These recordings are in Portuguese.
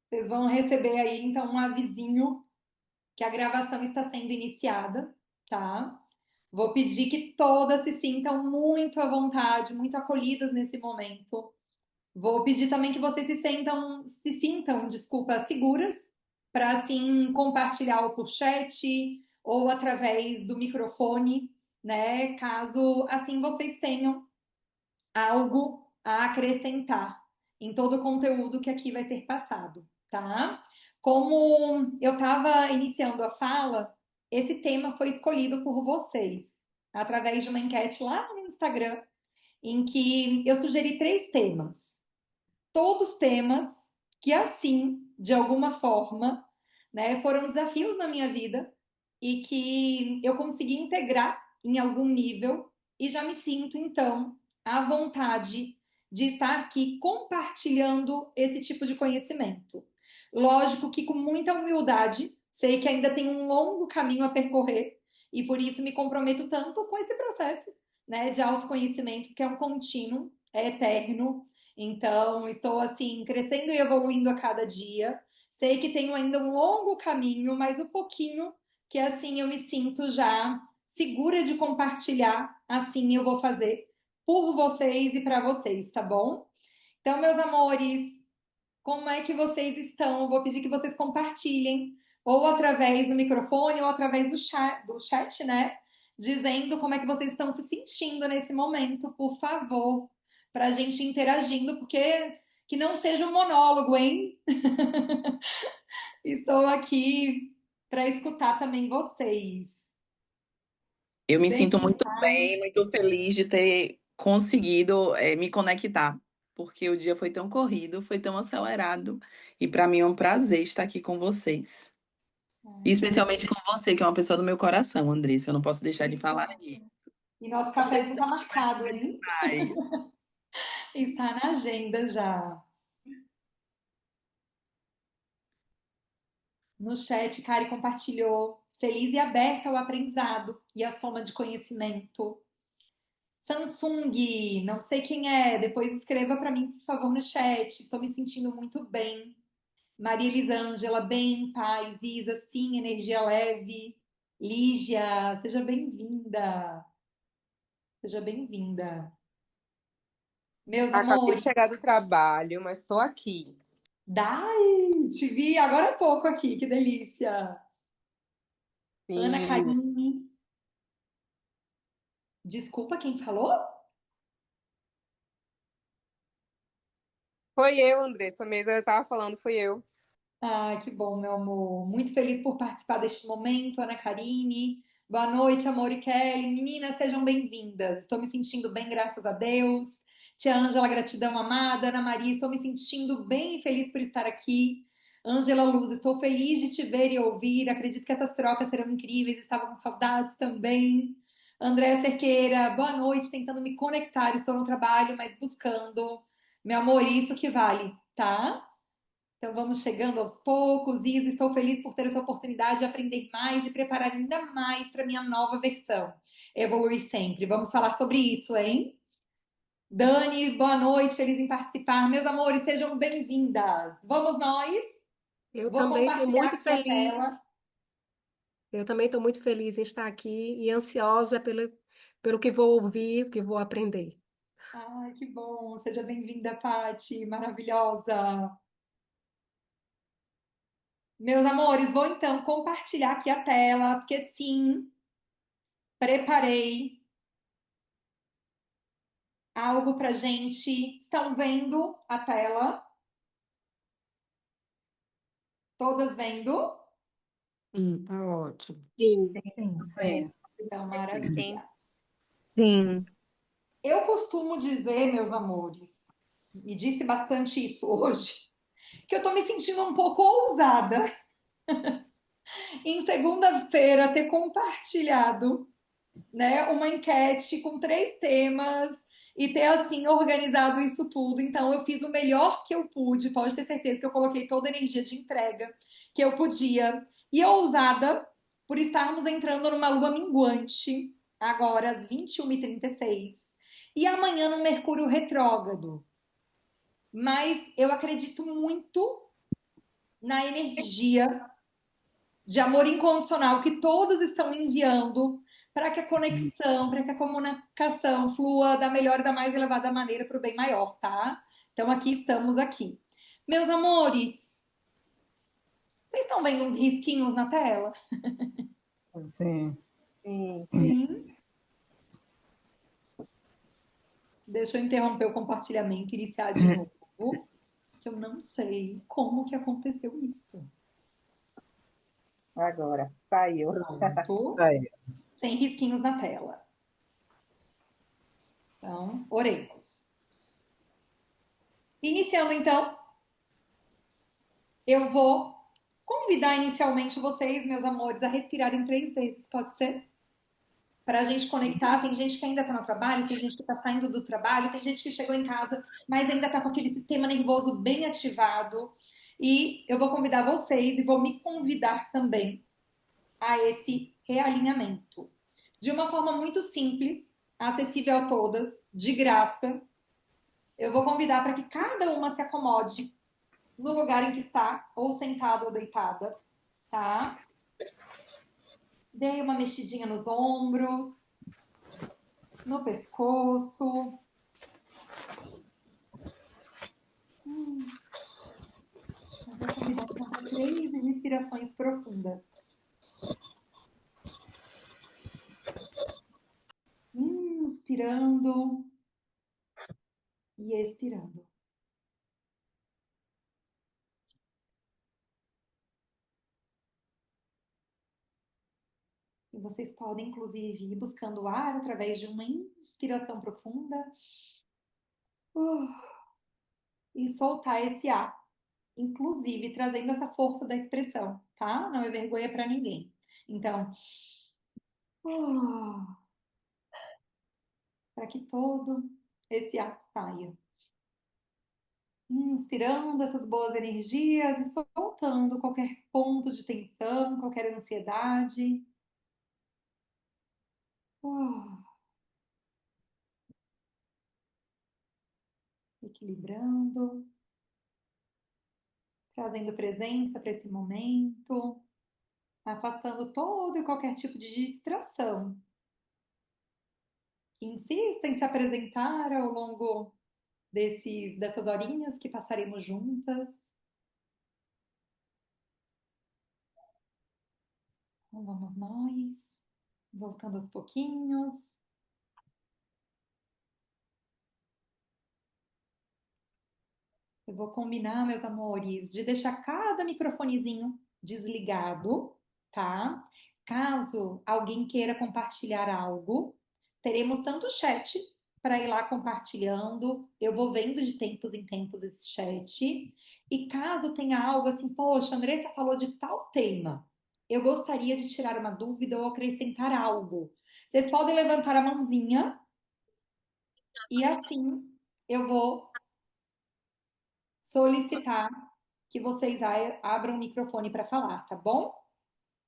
Vocês vão receber aí, então, um avisinho que a gravação está sendo iniciada, tá? Vou pedir que todas se sintam muito à vontade, muito acolhidas nesse momento. Vou pedir também que vocês se sintam, desculpa, seguras para assim compartilhar ou por chat ou através do microfone, né? Caso assim vocês tenham algo a acrescentar em todo o conteúdo que aqui vai ser passado, tá? Como eu estava iniciando a fala, esse tema foi escolhido por vocês através de uma enquete lá no Instagram, em que eu sugeri três temas, todos temas que assim, de alguma forma, né, foram desafios na minha vida e que eu consegui integrar em algum nível e já me sinto então à vontade de estar aqui compartilhando esse tipo de conhecimento. Lógico que com muita humildade, sei que ainda tem um longo caminho a percorrer e por isso me comprometo tanto com esse processo, né, de autoconhecimento, que é um contínuo, é eterno. Então, estou assim, crescendo e evoluindo a cada dia. Sei que tenho ainda um longo caminho, mas o pouquinho que assim eu me sinto já segura de compartilhar, assim eu vou fazer por vocês e para vocês, tá bom? Então, meus amores, como é que vocês estão? Eu vou pedir que vocês compartilhem, ou através do microfone, ou através do chat, né? Dizendo como é que vocês estão se sentindo nesse momento, por favor, para a gente interagindo, porque que não seja um monólogo, hein? Estou aqui para escutar também vocês. Eu me Bem, sinto muito bem, muito feliz de ter conseguido me conectar, porque o dia foi tão corrido, foi tão acelerado, e para mim é um prazer estar aqui com vocês. E ai, que especialmente com você, que é uma pessoa do meu coração, Andressa. Eu não posso deixar de falar delícia. disso. E nosso Você cafezinho está marcado, hein? faz. Está na agenda já. No chat, Kari compartilhou. Feliz e aberta ao aprendizado e à soma de conhecimento. Samsung, não sei quem é, depois escreva para mim, por favor, no chat. Estou me sentindo muito bem. Maria Elisângela, bem, paz. Isa, sim, energia leve. Lígia, seja bem-vinda. Seja bem-vinda. Meus Acabei de amores, chegar do trabalho, mas estou aqui. Dai, te vi agora há pouco aqui, que delícia. Ana Sim. Karine, desculpa quem falou? Foi eu, Andressa, mesmo eu tava falando, foi eu. Ah, que bom, meu amor. Muito feliz por participar deste momento, Ana Karine. Boa noite, amor e Kelly. Meninas, sejam bem-vindas. Estou me sentindo bem, graças a Deus. Tia Ângela, gratidão amada. Ana Maria, estou me sentindo bem e feliz por estar aqui. Ângela Luz, estou feliz de te ver e ouvir. Acredito que essas trocas serão incríveis. Estava com saudades também. Andréa Cerqueira, boa noite. Tentando me conectar. Estou no trabalho, mas buscando. Meu amor, isso que vale, tá? Então vamos chegando aos poucos. Isa, estou feliz por ter essa oportunidade de aprender mais e preparar ainda mais para minha nova versão. Evoluir sempre. Vamos falar sobre isso, hein? Dani, boa noite, feliz em participar. Meus amores, sejam bem-vindas. Vamos nós? Eu Vou também estou compartilhar muito aqui a tela. feliz. Eu também estou muito feliz em estar aqui e ansiosa pelo que vou ouvir, o que vou aprender. Ai, que bom. Seja bem-vinda, Pati, maravilhosa. Meus amores, vou então compartilhar aqui a tela, porque sim, preparei algo pra gente. Estão vendo a tela? Todas vendo? Tá ótimo. Sim, Sim, é. Então, Sim. maravilha. Sim. Eu costumo dizer, meus amores, e disse bastante isso hoje, que eu tô me sentindo um pouco ousada em segunda-feira ter compartilhado, né, uma enquete com três temas e ter assim organizado isso tudo. Então eu fiz o melhor que eu pude, pode ter certeza que eu coloquei toda a energia de entrega que eu podia. E ousada por estarmos entrando numa lua minguante, agora às 21h36, e amanhã no Mercúrio retrógrado. Mas eu acredito muito na energia de amor incondicional que todos estão enviando para que a conexão, para que a comunicação flua da melhor e da mais elevada maneira para o bem maior, tá? Então aqui estamos aqui. Meus amores, vocês estão vendo uns risquinhos na tela? Sim. Sim. Sim. Deixa eu interromper o compartilhamento e iniciar de novo, que eu não sei como que aconteceu isso. Agora, saiu. Pronto. Aí. Sem risquinhos na tela. Então, oremos. Iniciando então, eu vou convidar inicialmente vocês, meus amores, a respirarem 3 vezes, pode ser? Para a gente conectar. Tem gente que ainda está no trabalho, tem gente que está saindo do trabalho, tem gente que chegou em casa, mas ainda está com aquele sistema nervoso bem ativado. E eu vou convidar vocês e vou me convidar também a esse realinhamento. De uma forma muito simples, acessível a todas, de graça. Eu vou convidar para que cada uma se acomode no lugar em que está, ou sentada ou deitada, tá? Dê uma mexidinha nos ombros, no pescoço. Eu vou convidar para 3 respirações profundas. Inspirando e expirando. E vocês podem, inclusive, ir buscando ar através de uma inspiração profunda e soltar esse ar, inclusive trazendo essa força da expressão, tá? Não é vergonha para ninguém. Então, para que todo esse ar saia. Inspirando essas boas energias e soltando qualquer ponto de tensão, qualquer ansiedade. Equilibrando, trazendo presença para esse momento, afastando todo e qualquer tipo de distração que insista em se apresentar ao longo dessas horinhas que passaremos juntas. Então vamos nós, voltando aos pouquinhos. Eu vou combinar, meus amores, de deixar cada microfonezinho desligado, tá? Caso alguém queira compartilhar algo, teremos tanto o chat para ir lá compartilhando. Eu vou vendo de tempos em tempos esse chat. E caso tenha algo assim, poxa, a Andressa falou de tal tema, eu gostaria de tirar uma dúvida ou acrescentar algo. Vocês podem levantar a mãozinha e assim eu vou solicitar que vocês abram o microfone para falar, tá bom?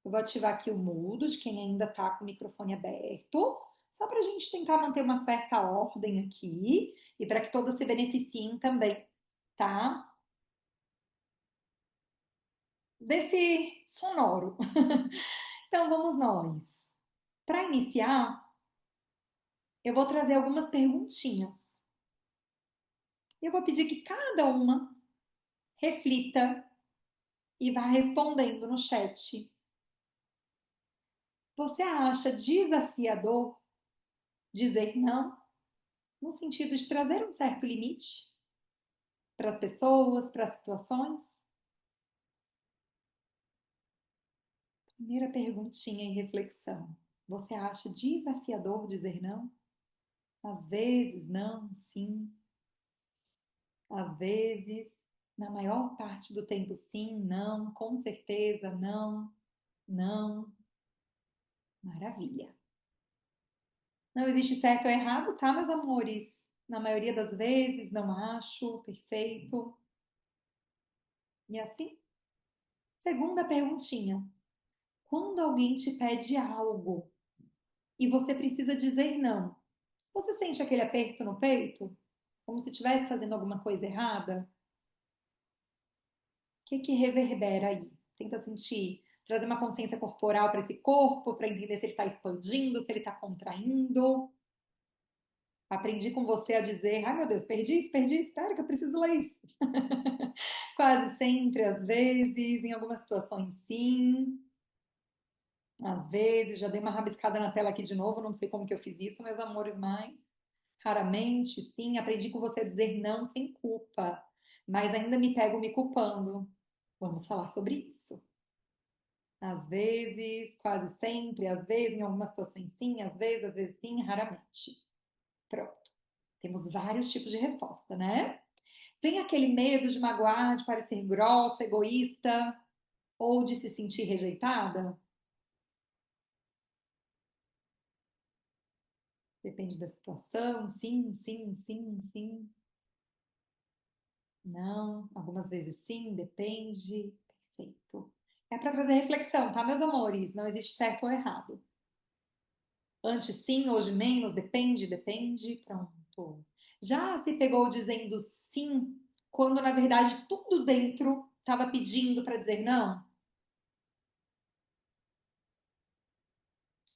Eu vou ativar aqui o mudo de quem ainda está com o microfone aberto, só para a gente tentar manter uma certa ordem aqui e para que todos se beneficiem também, tá? Desse sonoro. Então vamos nós. Para iniciar, eu vou trazer algumas perguntinhas. Eu vou pedir que cada uma reflita e vá respondendo no chat. Você acha desafiador dizer não, no sentido de trazer um certo limite para as pessoas, para as situações? Primeira perguntinha em reflexão. Você acha desafiador dizer não? Às vezes, não, sim. Às vezes, na maior parte do tempo, sim, não, com certeza, não, não. Maravilha. Não existe certo ou errado, tá, meus amores? Na maioria das vezes, não acho, perfeito. E assim? Segunda perguntinha. Quando alguém te pede algo e você precisa dizer não, você sente aquele aperto no peito? Como se estivesse fazendo alguma coisa errada? que reverbera aí? Tenta sentir, trazer uma consciência corporal para esse corpo, para entender se ele está expandindo, se ele está contraindo. Aprendi com você a dizer, ai meu Deus, perdi, espera que eu preciso ler isso. Quase sempre, às vezes, em algumas situações sim. Às vezes, já dei uma rabiscada na tela aqui de novo, não sei como que eu fiz isso, meus amores, mas raramente, sim. Aprendi com você a dizer não sem culpa, mas ainda me pego me culpando. Vamos falar sobre isso. Às vezes, quase sempre, às vezes, em algumas situações sim, às vezes sim, raramente. Pronto. Temos vários tipos de resposta, né? Vem aquele medo de magoar, de parecer grossa, egoísta ou de se sentir rejeitada? Depende da situação. Sim, sim, sim, sim. Não. Algumas vezes sim, depende. Perfeito. É para trazer reflexão, tá, meus amores? Não existe certo ou errado. Antes sim, hoje menos, depende. Pronto. Já se pegou dizendo sim, quando na verdade tudo dentro estava pedindo para dizer não?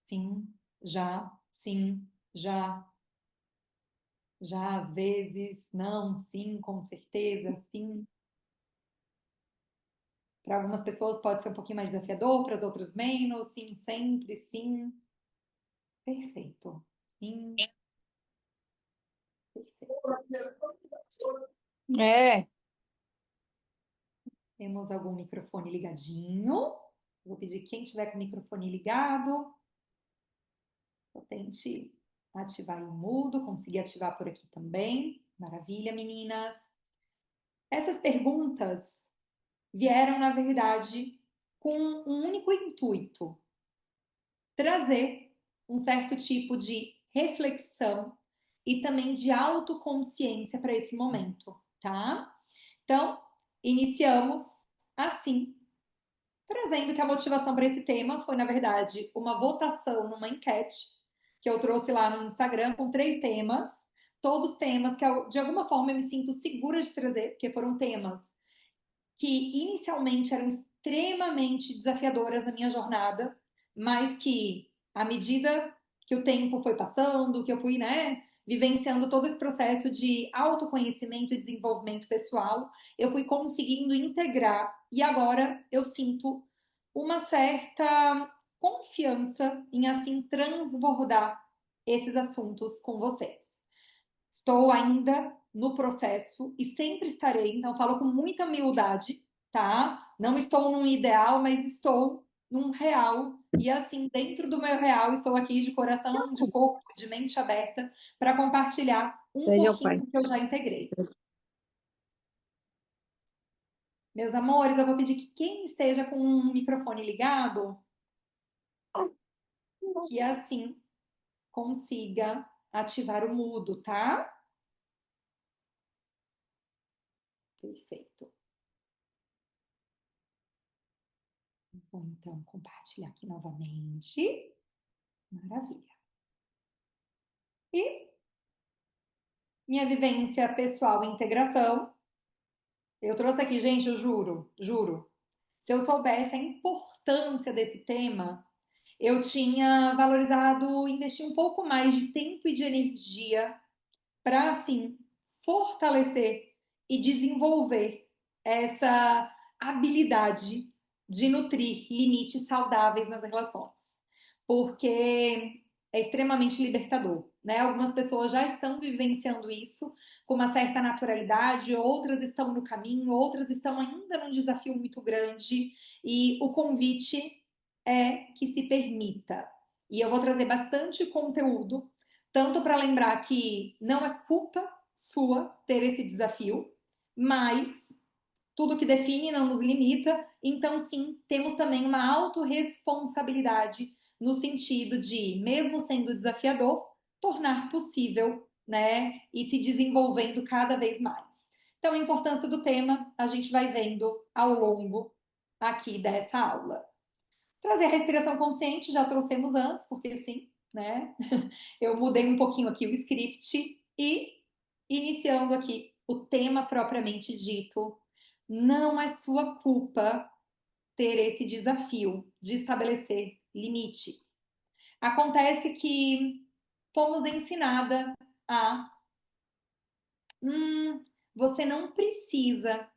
Sim, já, sim, já, já, às vezes, não, sim, com certeza, sim. Para algumas pessoas pode ser um pouquinho mais desafiador, para as outras menos, sim, sempre, sim. Perfeito. Sim, É, temos algum microfone ligadinho. Vou pedir quem tiver com o microfone ligado, tente ativar o mudo, conseguir ativar por aqui também. Maravilha, meninas. Essas perguntas vieram, na verdade, com um único intuito: trazer um certo tipo de reflexão e também de autoconsciência para esse momento, tá? Então, iniciamos assim, trazendo que a motivação para esse tema foi, na verdade, uma votação numa enquete que eu trouxe lá no Instagram com 3 temas, todos temas que de alguma forma eu me sinto segura de trazer, porque foram temas que inicialmente eram extremamente desafiadoras na minha jornada, mas que à medida que o tempo foi passando, que eu fui, né, vivenciando todo esse processo de autoconhecimento e desenvolvimento pessoal, eu fui conseguindo integrar e agora eu sinto uma certa confiança em assim transbordar esses assuntos com vocês. Estou ainda no processo e sempre estarei, então falo com muita humildade, tá? Não estou num ideal, mas estou num real. E assim, dentro do meu real, estou aqui de coração, de corpo, de mente aberta para compartilhar um veja o pouquinho pai. do que eu já integrei. Meus amores, eu vou pedir que quem esteja com o microfone ligado, que assim consiga ativar o mudo, tá? Perfeito. Vou então compartilhar aqui novamente. Maravilha. E minha vivência pessoal em integração, eu trouxe aqui, gente, eu juro. Se eu soubesse a importância desse tema, eu tinha valorizado investir um pouco mais de tempo e de energia para, assim, fortalecer e desenvolver essa habilidade de nutrir limites saudáveis nas relações. Porque é extremamente libertador, né? Algumas pessoas já estão vivenciando isso com uma certa naturalidade, outras estão no caminho, outras estão ainda num desafio muito grande, e o convite é que se permita. E eu vou trazer bastante conteúdo tanto para lembrar que não é culpa sua ter esse desafio, mas tudo que define não nos limita, então sim, temos também uma autorresponsabilidade no sentido de, mesmo sendo desafiador, tornar possível, né, e se desenvolvendo cada vez mais. Então, a importância do tema a gente vai vendo ao longo aqui dessa aula. Trazer a respiração consciente, já trouxemos antes, porque sim, né? Eu mudei um pouquinho aqui o script e iniciando aqui o tema propriamente dito não é sua culpa ter esse desafio de estabelecer limites. Acontece que fomos ensinada a você não precisa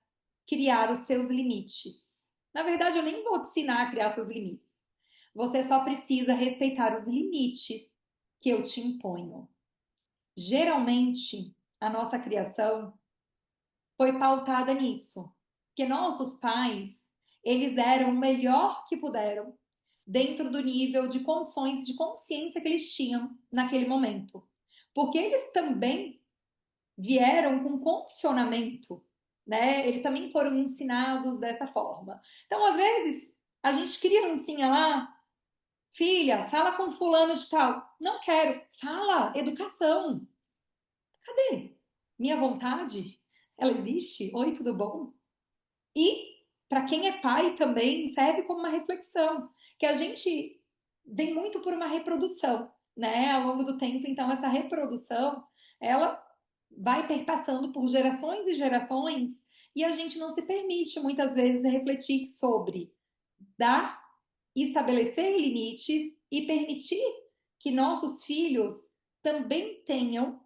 criar os seus limites. Na verdade, eu nem vou te ensinar a criar seus limites. Você só precisa respeitar os limites que eu te imponho. Geralmente, a nossa criação foi pautada nisso, porque nossos pais, eles deram o melhor que puderam dentro do nível de condições de consciência que eles tinham naquele momento. Porque eles também vieram com condicionamento, né? Eles também foram ensinados dessa forma. Então, às vezes, a gente criancinha lá, filha, fala com fulano de tal. Não quero. Fala, educação. Cadê? Minha vontade? Ela existe? Oi, tudo bom? E para quem é pai também serve como uma reflexão, que a gente vem muito por uma reprodução, né, ao longo do tempo. Então essa reprodução, ela vai perpassando por gerações e gerações e a gente não se permite muitas vezes refletir sobre dar, estabelecer limites e permitir que nossos filhos também tenham,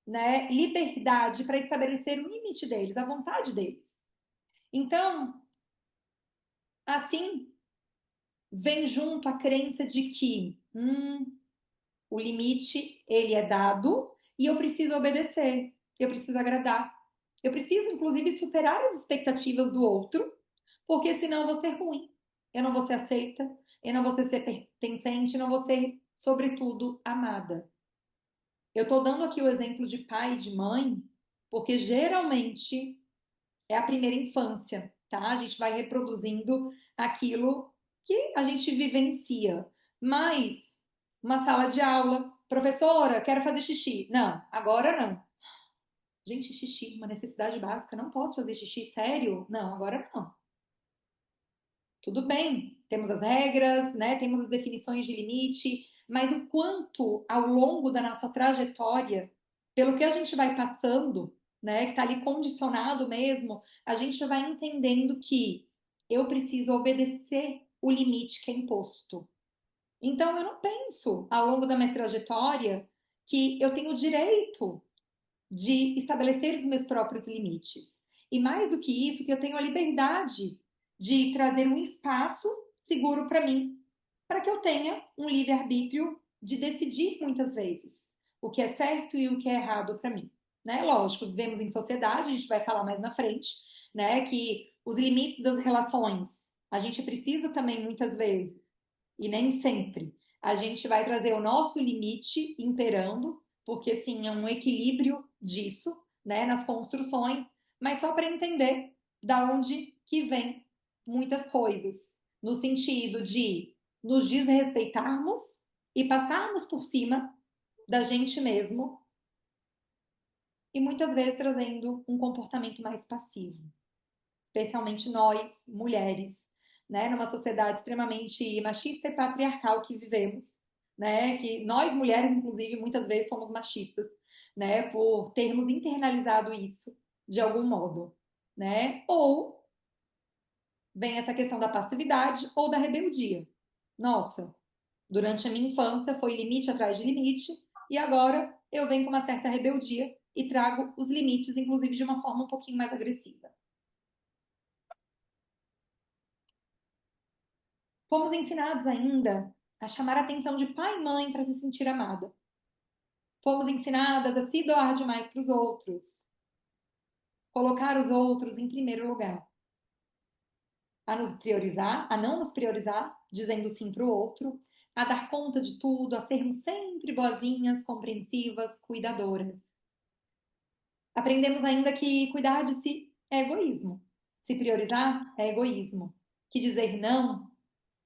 né, liberdade para estabelecer o limite deles, a vontade deles. Então, assim, vem junto a crença de que o limite ele é dado e eu preciso obedecer, eu preciso agradar, eu preciso inclusive superar as expectativas do outro, porque senão eu vou ser ruim, eu não vou ser aceita, eu não vou ser pertencente, eu não vou ser, sobretudo, amada. Eu estou dando aqui o exemplo de pai e de mãe, porque geralmente é a primeira infância, tá? A gente vai reproduzindo aquilo que a gente vivencia. Mas, uma sala de aula, professora, quero fazer xixi. Não, agora não. Gente, xixi, uma necessidade básica, não posso fazer xixi, sério? Não, agora não. Tudo bem, temos as regras, né? Temos as definições de limite, mas o quanto ao longo da nossa trajetória, pelo que a gente vai passando, né, que está ali condicionado mesmo, a gente vai entendendo que eu preciso obedecer o limite que é imposto. Então eu não penso ao longo da minha trajetória que eu tenho o direito de estabelecer os meus próprios limites. E mais do que isso, que eu tenho a liberdade de trazer um espaço seguro para mim, para que eu tenha um livre-arbítrio de decidir muitas vezes o que é certo e o que é errado para mim. Né? Lógico, vivemos em sociedade, a gente vai falar mais na frente, né, que os limites das relações a gente precisa também muitas vezes, e nem sempre, a gente vai trazer o nosso limite imperando, porque sim, é um equilíbrio disso, né, nas construções, mas só para entender da onde que vem muitas coisas, no sentido de nos desrespeitarmos e passarmos por cima da gente mesmo e muitas vezes trazendo um comportamento mais passivo, especialmente nós, mulheres, né, numa sociedade extremamente machista e patriarcal que vivemos, né, que nós mulheres, inclusive, muitas vezes somos machistas, né, por termos internalizado isso de algum modo, né, ou vem essa questão da passividade ou da rebeldia. Nossa, durante a minha infância foi limite atrás de limite e agora eu venho com uma certa rebeldia e trago os limites, inclusive de uma forma um pouquinho mais agressiva. Fomos ensinados ainda a chamar a atenção de pai e mãe para se sentir amada. Fomos ensinadas a se doar demais para os outros, colocar os outros em primeiro lugar, a nos priorizar, a não nos priorizar, dizendo sim para o outro, a dar conta de tudo, a sermos sempre boazinhas, compreensivas, cuidadoras. Aprendemos ainda que cuidar de si é egoísmo, se priorizar é egoísmo, que dizer não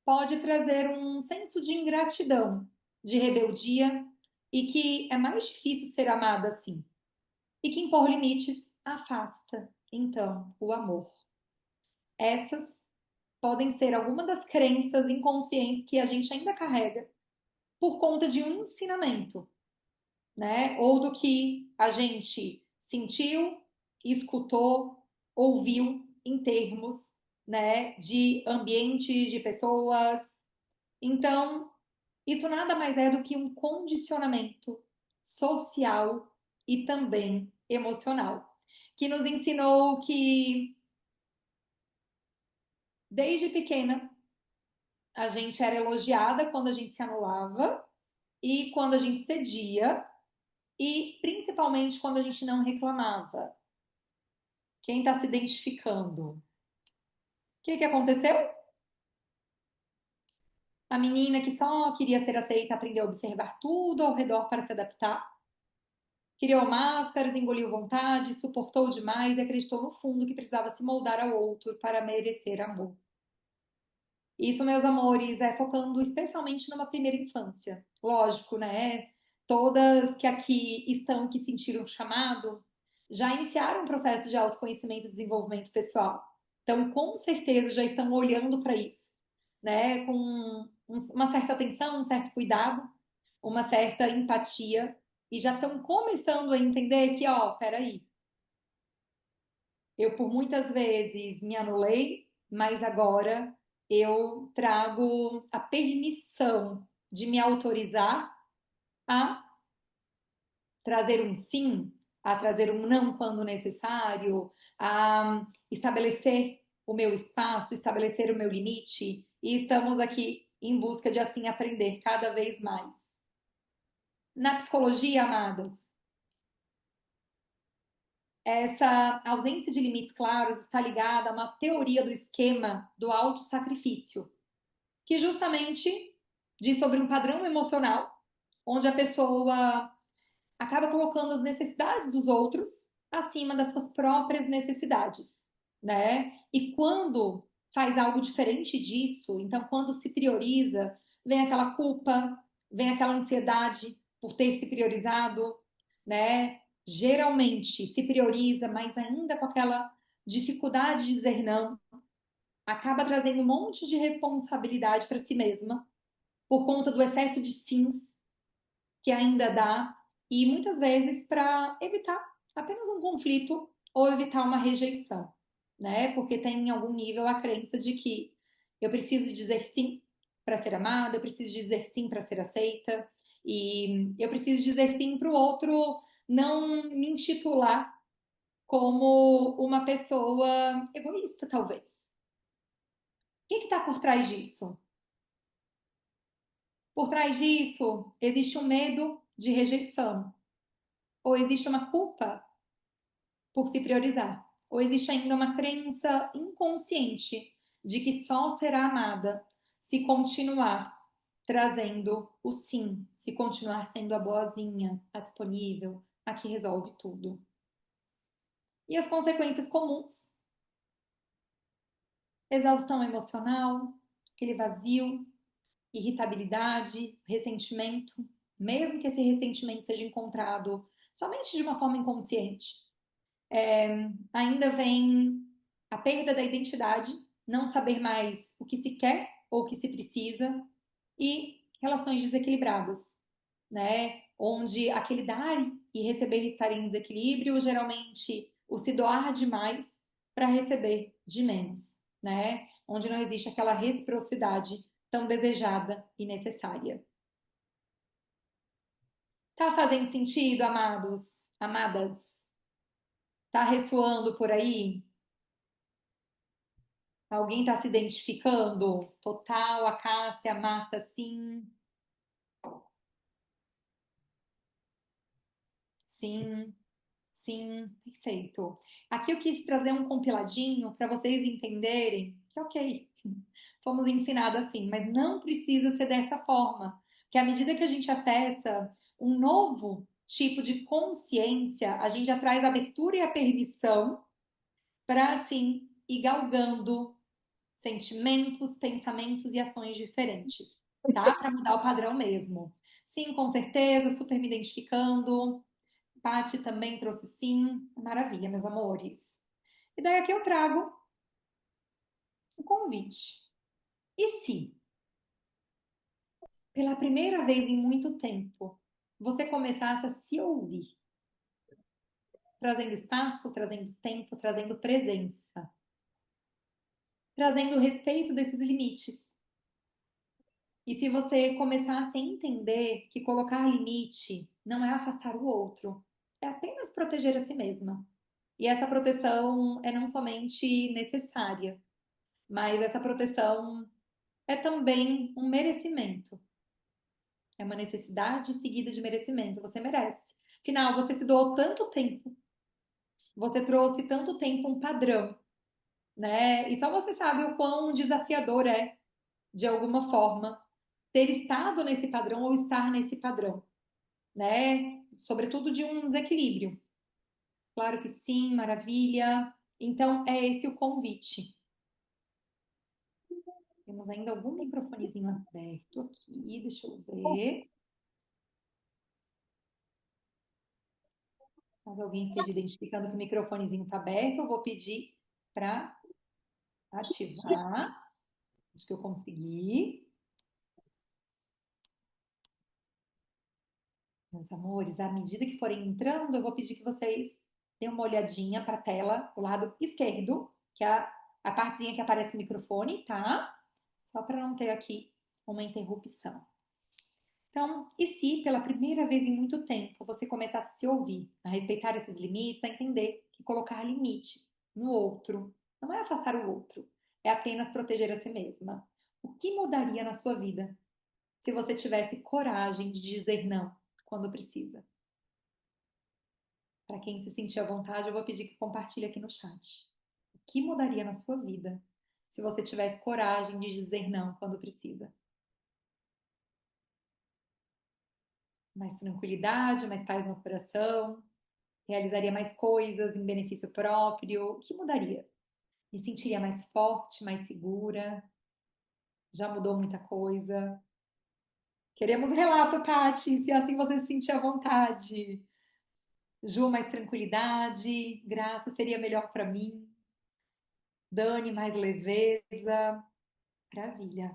pode trazer um senso de ingratidão, de rebeldia e que é mais difícil ser amada assim. E que impor limites afasta, então, o amor. Essas podem ser algumas das crenças inconscientes que a gente ainda carrega por conta de um ensinamento, né? Ou do que a gente sentiu, escutou ouviu em termos, né, de ambientes, de pessoas. Então, isso nada mais é do que um condicionamento social e também emocional, que nos ensinou que desde pequena a gente era elogiada quando a gente se anulava e quando a gente cedia e principalmente quando a gente não reclamava. Quem está se identificando? O que aconteceu? A menina que só queria ser aceita aprendeu a observar tudo ao redor para se adaptar. Criou máscaras, engoliu vontade, suportou demais e acreditou no fundo que precisava se moldar ao outro para merecer amor. Isso, meus amores, é focando especialmente numa primeira infância. Lógico, né? Todas que aqui estão, que sentiram o chamado, já iniciaram um processo de autoconhecimento e desenvolvimento pessoal. Então, com certeza, já estão olhando para isso, né? Com uma certa atenção, um certo cuidado, uma certa empatia, e já estão começando a entender que, ó, peraí, eu por muitas vezes me anulei, mas agora eu trago a permissão de me autorizar a trazer um sim, a trazer um não quando necessário, a estabelecer o meu espaço, estabelecer o meu limite, e estamos aqui em busca de assim aprender cada vez mais. Na psicologia, amadas, essa ausência de limites claros está ligada a uma teoria do esquema do autossacrifício, que justamente diz sobre um padrão emocional, onde a pessoa acaba colocando as necessidades dos outros acima das suas próprias necessidades, né? E quando faz algo diferente disso, então quando se prioriza, vem aquela culpa, vem aquela ansiedade por ter se priorizado, né? Geralmente se prioriza, mas ainda com aquela dificuldade de dizer não, acaba trazendo um monte de responsabilidade para si mesma por conta do excesso de sims que ainda dá, e muitas vezes para evitar apenas um conflito ou evitar uma rejeição, né? Porque tem em algum nível a crença de que eu preciso dizer sim para ser amada, eu preciso dizer sim para ser aceita, e eu preciso dizer sim para o outro não me intitular como uma pessoa egoísta, talvez. O que está por trás disso? Por trás disso, existe um medo de rejeição, ou existe uma culpa por se priorizar, ou existe ainda uma crença inconsciente de que só será amada se continuar trazendo o sim, se continuar sendo a boazinha, a disponível, a que resolve tudo. E as consequências comuns: exaustão emocional, aquele vazio, irritabilidade, ressentimento, mesmo que esse ressentimento seja encontrado somente de uma forma inconsciente. Ainda vem a perda da identidade, não saber mais o que se quer ou o que se precisa, e relações desequilibradas, né? Onde aquele dar e receber estarem em desequilíbrio, geralmente o se doar demais para receber de menos, né? Onde não existe aquela reciprocidade tão desejada e necessária. Tá fazendo sentido, amados, amadas? Tá ressoando por aí? Alguém está se identificando? Total, a Cássia, a Marta, sim, sim, sim, perfeito. Aqui eu quis trazer um compiladinho para vocês entenderem que, ok, fomos ensinados assim, mas não precisa ser dessa forma. Que à medida que a gente acessa um novo tipo de consciência, a gente já traz a abertura e a permissão para, assim, ir galgando sentimentos, pensamentos e ações diferentes, tá? Para mudar o padrão mesmo. Sim, com certeza, super me identificando. Paty também trouxe sim. Maravilha, meus amores. E daí aqui eu trago um convite. E se, pela primeira vez em muito tempo, você começasse a se ouvir? trazendo espaço, trazendo tempo, trazendo presença, trazendo respeito desses limites. E se você começasse a entender que colocar limite não é afastar o outro, é apenas proteger a si mesma. E essa proteção é não somente necessária, mas essa proteção é também um merecimento. É uma necessidade seguida de merecimento. Você merece. Afinal, você se doou tanto tempo, você trouxe tanto tempo um padrão, né? E só você sabe o quão desafiador é, de alguma forma, ter estado nesse padrão ou estar nesse padrão, né? Sobretudo de um desequilíbrio. Claro que sim, maravilha. Então, é esse o convite. Temos ainda algum microfonezinho aberto aqui, deixa eu ver. Caso alguém esteja identificando que o microfonezinho está aberto, eu vou pedir para ativar. Acho que eu consegui. Meus amores, à medida que forem entrando, eu vou pedir que vocês deem uma olhadinha para a tela do lado esquerdo, que é a partezinha que aparece o microfone, tá? Só para não ter aqui uma interrupção. Então, e se pela primeira vez em muito tempo você começar a se ouvir, a respeitar esses limites, a entender que colocar limites no outro não é afastar o outro, é apenas proteger a si mesma. O que mudaria na sua vida se você tivesse coragem de dizer não quando precisa? Para quem se sentir à vontade, eu vou pedir que compartilhe aqui no chat. O que mudaria na sua vida se você tivesse coragem de dizer não quando precisa? Mais tranquilidade, mais paz no coração, realizaria mais coisas em benefício próprio. O que mudaria? Me sentiria mais forte, mais segura? Já mudou muita coisa? Queremos relato, Paty, se assim você se sentir à vontade. Ju, mais tranquilidade. Graça, seria melhor para mim. Dani, mais leveza. Maravilha.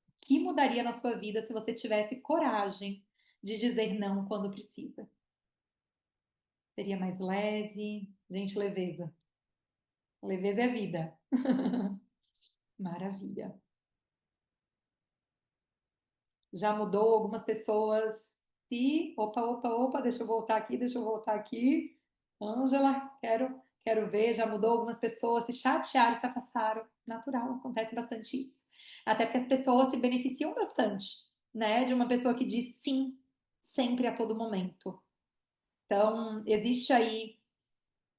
O que mudaria na sua vida se você tivesse coragem de dizer não quando precisa? Seria mais leve? Gente, leveza. Leveza é vida. Maravilha. Já mudou algumas pessoas. E, opa, deixa eu voltar aqui, deixa eu voltar aqui. Ângela, quero ver. Já mudou algumas pessoas, se chatearam, se afastaram. Natural, acontece bastante isso. Até porque as pessoas se beneficiam bastante, né? De uma pessoa que diz sim, sempre a todo momento. Então, existe aí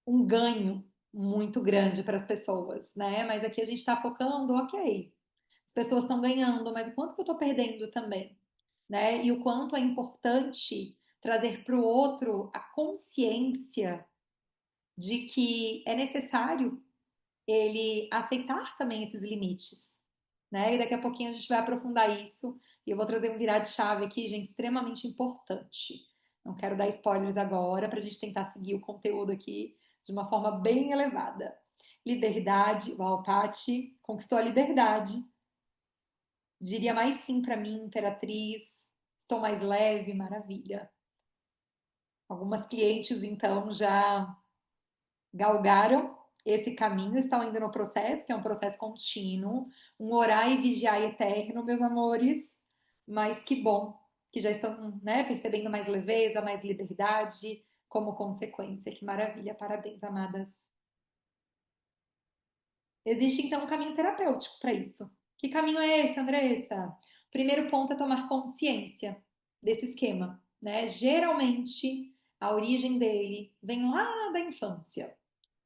um ganho muito grande para as pessoas, né? Mas aqui a gente está focando, ok. As pessoas estão ganhando, mas o quanto que eu estou perdendo também, né? E o quanto é importante trazer para o outro a consciência de que é necessário ele aceitar também esses limites, né? E daqui a pouquinho a gente vai aprofundar isso e eu vou trazer um virar de chave aqui, gente, extremamente importante. Não quero dar spoilers agora para a gente tentar seguir o conteúdo aqui de uma forma bem elevada. Liberdade, o Alpati conquistou a liberdade. Diria mais sim para mim, Imperatriz. Estou mais leve, maravilha. Algumas clientes, então, já galgaram esse caminho, estão ainda no processo, que é um processo contínuo, um orar e vigiar eterno, meus amores. Mas que bom que já estão, né, percebendo mais leveza, mais liberdade como consequência. Que maravilha, parabéns, amadas. Existe então um caminho terapêutico para isso. Que caminho é esse, Andressa? O primeiro ponto é tomar consciência desse esquema, né? Geralmente a origem dele vem lá da infância.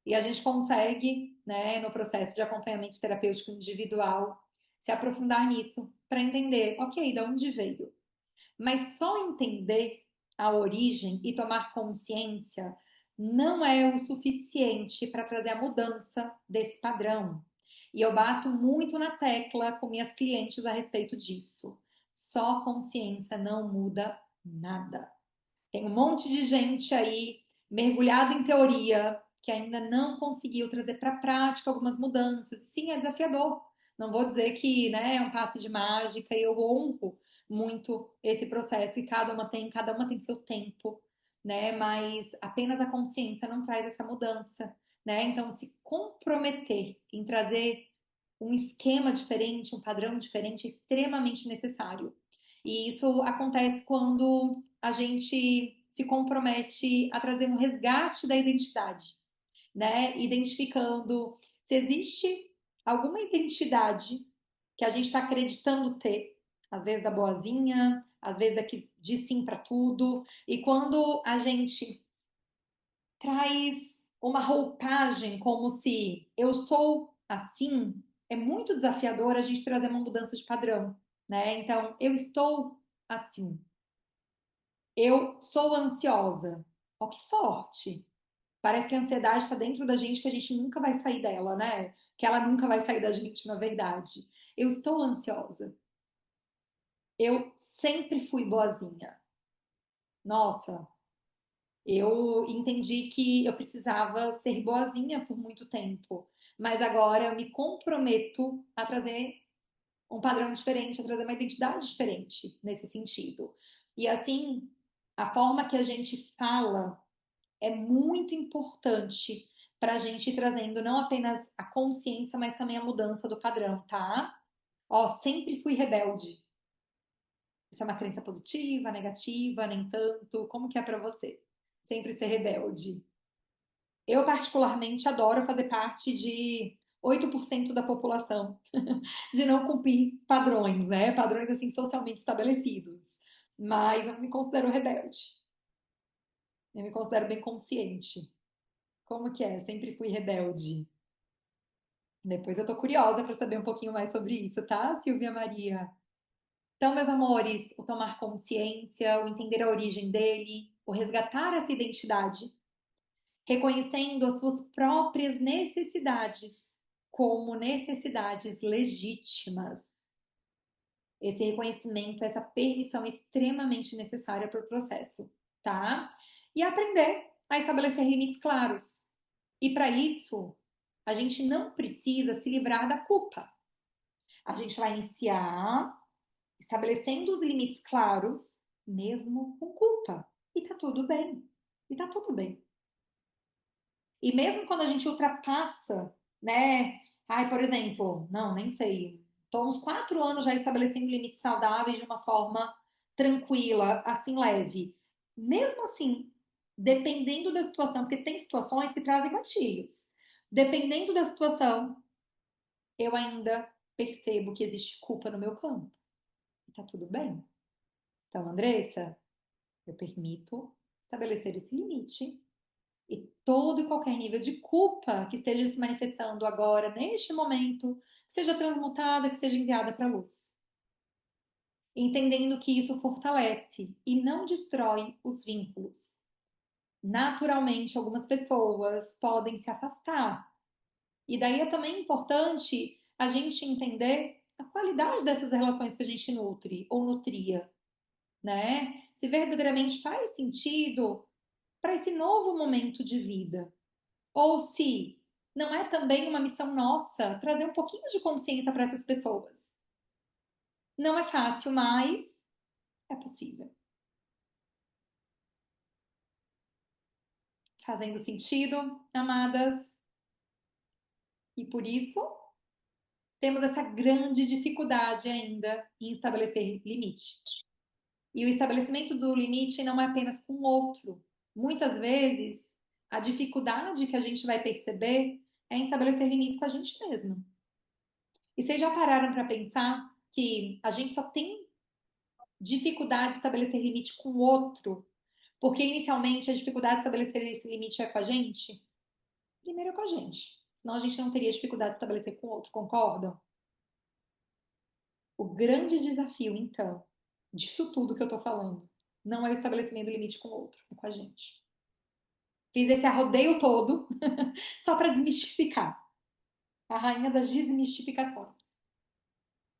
E a gente consegue, né, no processo de acompanhamento terapêutico individual, se aprofundar nisso para entender, ok, de onde veio. Mas só entender a origem e tomar consciência não é o suficiente para trazer a mudança desse padrão. E eu bato muito na tecla com minhas clientes a respeito disso. Só consciência não muda nada. Tem um monte de gente aí mergulhada em teoria que ainda não conseguiu trazer para a prática algumas mudanças. Sim, é desafiador. Não vou dizer que, né, é um passe de mágica e eu honro muito esse processo e cada uma tem seu tempo, né? Mas apenas a consciência não traz essa mudança, né? Então, se comprometer em trazer um esquema diferente, um padrão diferente é extremamente necessário. E isso acontece quando a gente se compromete a trazer um resgate da identidade, né? Identificando se existe alguma identidade que a gente está acreditando ter, às vezes da boazinha, às vezes da que diz sim para tudo, e quando a gente traz uma roupagem como se eu sou assim, é muito desafiador a gente trazer uma mudança de padrão, né? Então, eu estou assim, eu sou ansiosa. Ó, que forte! Parece que a ansiedade está dentro da gente, que a gente nunca vai sair dela, né? Que ela nunca vai sair da gente, na verdade. Eu estou ansiosa. Eu sempre fui boazinha. Nossa, eu entendi que eu precisava ser boazinha por muito tempo, mas agora eu me comprometo a trazer um padrão diferente, a trazer uma identidade diferente nesse sentido. E assim, a forma que a gente fala é muito importante para a gente ir trazendo não apenas a consciência, mas também a mudança do padrão, tá? Ó, sempre fui rebelde. Isso é uma crença positiva, negativa, nem tanto? Como que é para você? Sempre ser rebelde. Eu, particularmente, adoro fazer parte de 8% da população, de não cumprir padrões, né? Padrões, assim, socialmente estabelecidos. Mas eu não me considero rebelde. Eu me considero bem consciente. Como que é? Sempre fui rebelde. Depois eu tô curiosa para saber um pouquinho mais sobre isso, tá, Silvia Maria? Então, meus amores, o tomar consciência, o entender a origem dele, o resgatar essa identidade, reconhecendo as suas próprias necessidades como necessidades legítimas. Esse reconhecimento, essa permissão é extremamente necessária para o processo, tá? E aprender a estabelecer limites claros. E para isso, a gente não precisa se livrar da culpa. A gente vai iniciar estabelecendo os limites claros, mesmo com culpa. E tá tudo bem. E tá tudo bem. E mesmo quando a gente ultrapassa, né? Ai, por exemplo, não, nem sei. Estou uns 4 anos já estabelecendo limites saudáveis de uma forma tranquila, assim, leve. Mesmo assim, dependendo da situação, porque tem situações que trazem gatilhos. Dependendo da situação, eu ainda percebo que existe culpa no meu campo. E tá tudo bem. Então, Andressa, eu permito estabelecer esse limite e todo e qualquer nível de culpa que esteja se manifestando agora, neste momento, que seja transmutada, que seja enviada para a luz. Entendendo que isso fortalece e não destrói os vínculos. Naturalmente, algumas pessoas podem se afastar. E daí é também importante a gente entender a qualidade dessas relações que a gente nutre ou nutria, né? Se verdadeiramente faz sentido para esse novo momento de vida. Ou se não é também uma missão nossa trazer um pouquinho de consciência para essas pessoas. Não é fácil, mas é possível. Fazendo sentido, amadas? E por isso temos essa grande dificuldade ainda em estabelecer limite. E o estabelecimento do limite não é apenas com o outro. Muitas vezes, a dificuldade que a gente vai perceber é em estabelecer limites com a gente mesmo. E vocês já pararam para pensar que a gente só tem dificuldade de estabelecer limite com o outro, porque inicialmente a dificuldade de estabelecer esse limite é com a gente? Primeiro é com a gente. Senão a gente não teria dificuldade de estabelecer com o outro, concordam? O grande desafio, então, disso tudo que eu tô falando, não é o estabelecimento do limite com o outro, é com a gente. Fiz esse arrodeio todo só para desmistificar. A rainha das desmistificações.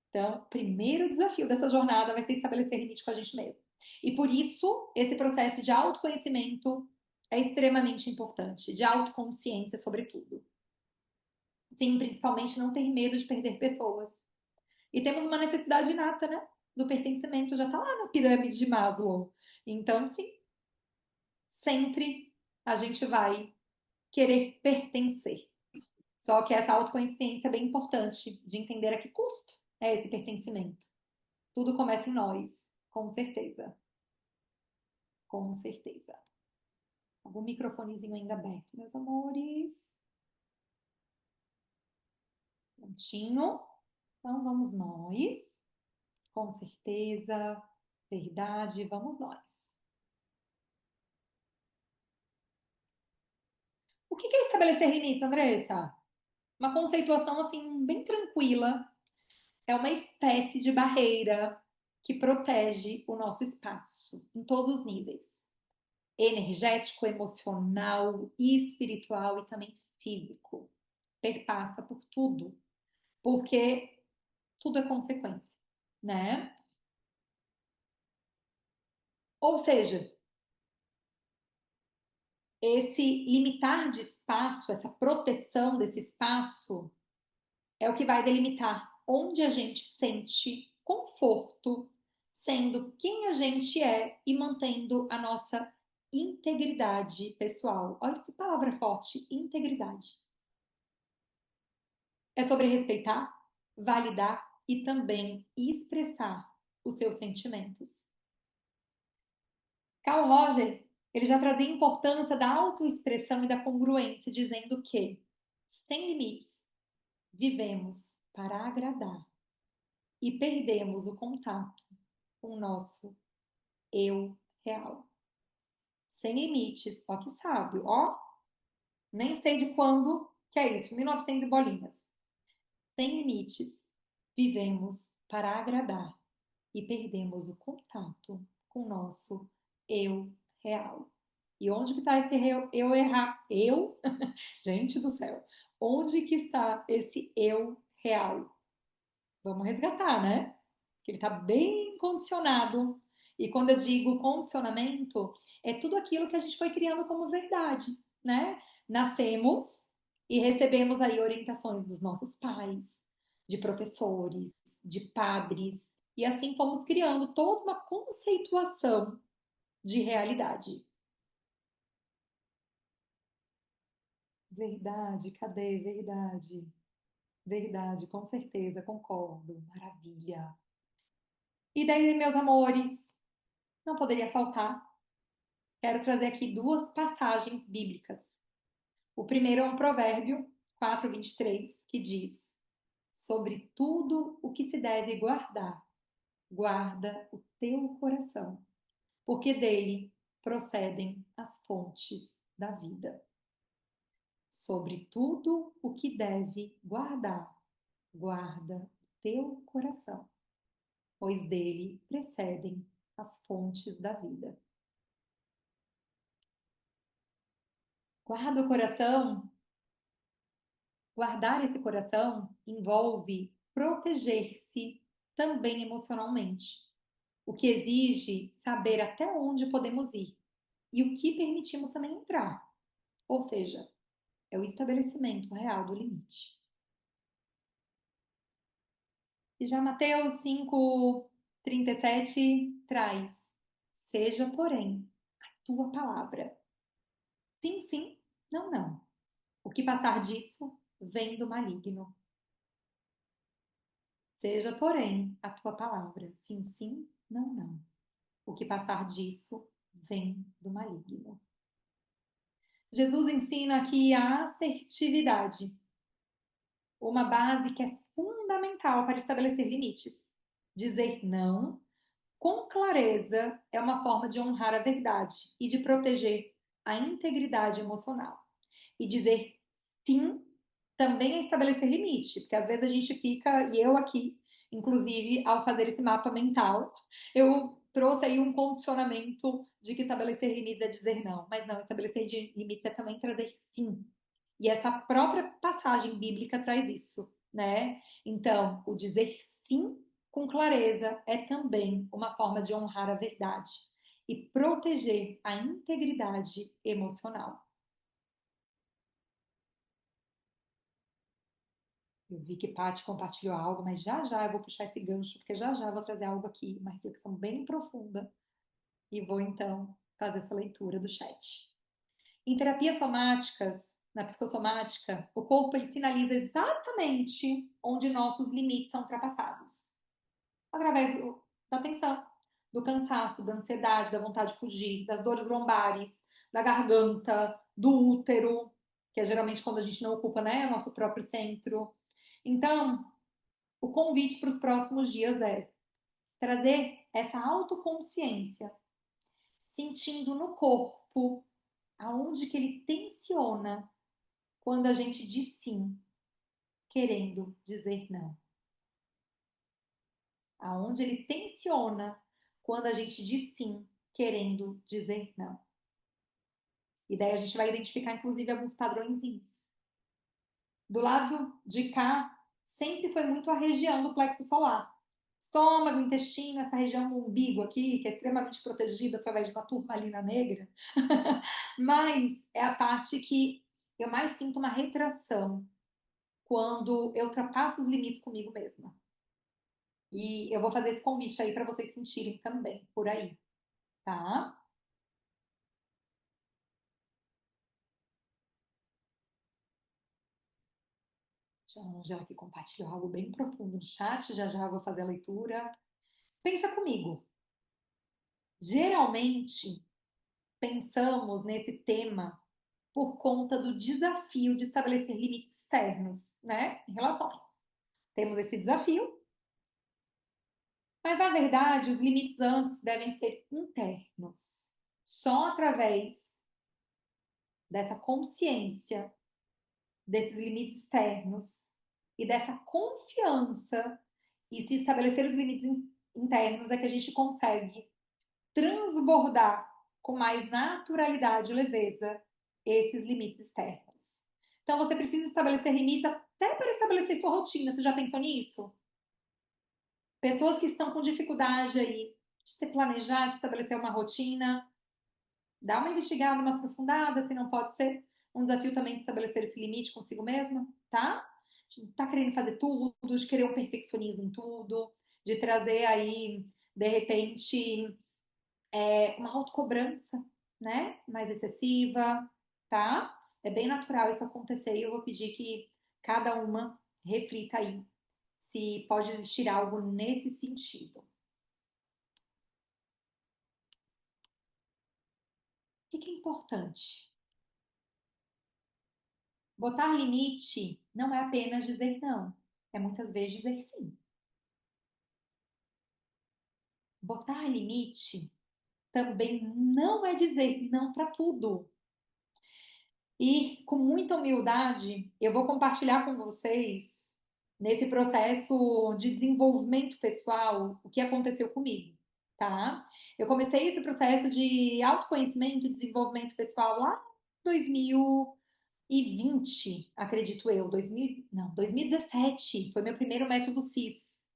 Então, o primeiro desafio dessa jornada vai ser estabelecer limite com a gente mesmo. E por isso, esse processo de autoconhecimento é extremamente importante, de autoconsciência, sobretudo. Sim, principalmente não ter medo de perder pessoas. E temos uma necessidade inata, né? Do pertencimento, já tá lá na pirâmide de Maslow. Então, sim, sempre a gente vai querer pertencer. Só que essa autoconsciência é bem importante de entender a que custo é esse pertencimento. Tudo começa em nós, com certeza. Com certeza. Algum microfonezinho ainda aberto, meus amores. Prontinho. Então vamos nós. Com certeza. Verdade, vamos nós. O que é estabelecer limites, Andressa? Uma conceituação assim bem tranquila. É uma espécie de barreira que protege o nosso espaço em todos os níveis. Energético, emocional, espiritual e também físico. Perpassa por tudo, porque tudo é consequência, né? Ou seja, esse limitar de espaço, essa proteção desse espaço, é o que vai delimitar onde a gente sente conforto, sendo quem a gente é e mantendo a nossa integridade pessoal. Olha que palavra forte, integridade. É sobre respeitar, validar e também expressar os seus sentimentos. Carl Roger, ele já trazia a importância da autoexpressão e da congruência, dizendo que, sem limites, vivemos para agradar e perdemos o contato com o nosso eu real. Sem limites, ó que sábio, ó, nem sei de quando que é isso, 1900 e bolinhas. Sem limites, vivemos para agradar e perdemos o contato com o nosso eu real. E onde que está esse eu errar? Eu? Gente do céu. Onde que está esse eu real? Vamos resgatar, né? Que ele está bem condicionado. E quando eu digo condicionamento, é tudo aquilo que a gente foi criando como verdade, né? Nascemos e recebemos aí orientações dos nossos pais, de professores, de padres, e assim fomos criando toda uma conceituação de realidade. Verdade, cadê? Verdade. Verdade, com certeza, concordo. Maravilha. E daí, meus amores, não poderia faltar. Quero trazer aqui duas passagens bíblicas. O primeiro é um provérbio 4:23, que diz: sobre tudo o que se deve guardar, guarda o teu coração, porque dele procedem as fontes da vida. Sobre tudo o que deve guardar, guarda o teu coração, pois dele precedem as fontes da vida. Guarda o coração, guardar esse coração envolve proteger-se também emocionalmente, o que exige saber até onde podemos ir e o que permitimos também entrar. Ou seja, é o estabelecimento real do limite. E já Mateus 5:37 traz: seja, porém, a tua palavra. Sim, sim, não, não. O que passar disso vem do maligno. Seja, porém, a tua palavra. Sim, sim, não, não. O que passar disso vem do maligno. Jesus ensina aqui a assertividade, uma base que é fundamental para estabelecer limites. Dizer não com clareza é uma forma de honrar a verdade e de proteger a integridade emocional. E dizer sim também é estabelecer limite, porque às vezes a gente fica, e eu aqui, inclusive, ao fazer esse mapa mental, eu trouxe aí um condicionamento de que estabelecer limites é dizer não, mas não, estabelecer limites é também trazer sim. E essa própria passagem bíblica traz isso, né? Então, o dizer sim com clareza é também uma forma de honrar a verdade e proteger a integridade emocional. Eu vi que Paty compartilhou algo, mas já já eu vou puxar esse gancho, porque já já eu vou trazer algo aqui, uma reflexão bem profunda. E vou então fazer essa leitura do chat. Em terapias somáticas, na psicossomática, o corpo ele sinaliza exatamente onde nossos limites são ultrapassados. Através da tensão, do cansaço, da ansiedade, da vontade de fugir, das dores lombares, da garganta, do útero, que é geralmente quando a gente não ocupa, né, o nosso próprio centro. Então, o convite para os próximos dias é trazer essa autoconsciência, sentindo no corpo aonde que ele tensiona quando a gente diz sim, querendo dizer não. Aonde ele tensiona quando a gente diz sim, querendo dizer não. E daí a gente vai identificar, inclusive, alguns padrõezinhos. Do lado de cá, sempre foi muito a região do plexo solar. Estômago, intestino, essa região do umbigo aqui, que é extremamente protegida através de uma turmalina negra. Mas é a parte que eu mais sinto uma retração quando eu ultrapasso os limites comigo mesma. E eu vou fazer esse convite aí para vocês sentirem também por aí, tá? A Angela aqui compartilhou algo bem profundo no chat, já já eu vou fazer a leitura. Pensa comigo. Geralmente, pensamos nesse tema por conta do desafio de estabelecer limites externos, né, em relações. Temos esse desafio, mas na verdade os limites antes devem ser internos. Só através dessa consciência desses limites externos e dessa confiança e se estabelecer os limites internos é que a gente consegue transbordar com mais naturalidade e leveza esses limites externos. Então você precisa estabelecer limites até para estabelecer sua rotina. Você já pensou nisso? Pessoas que estão com dificuldade aí de se planejar, de estabelecer uma rotina, dá uma investigada, uma aprofundada, se não pode ser um desafio também de estabelecer esse limite consigo mesma, tá? De tá querendo fazer tudo, de querer um perfeccionismo em tudo, de trazer aí, de repente, uma autocobrança, né? Mais excessiva, tá? É bem natural isso acontecer e eu vou pedir que cada uma reflita aí se pode existir algo nesse sentido. O que é importante? Botar limite não é apenas dizer não, é muitas vezes dizer sim. Botar limite também não é dizer não para tudo. E com muita humildade, eu vou compartilhar com vocês, nesse processo de desenvolvimento pessoal, o que aconteceu comigo, tá? Eu comecei esse processo de autoconhecimento e desenvolvimento pessoal lá em 2020, acredito eu, 2017, foi meu primeiro método CIS,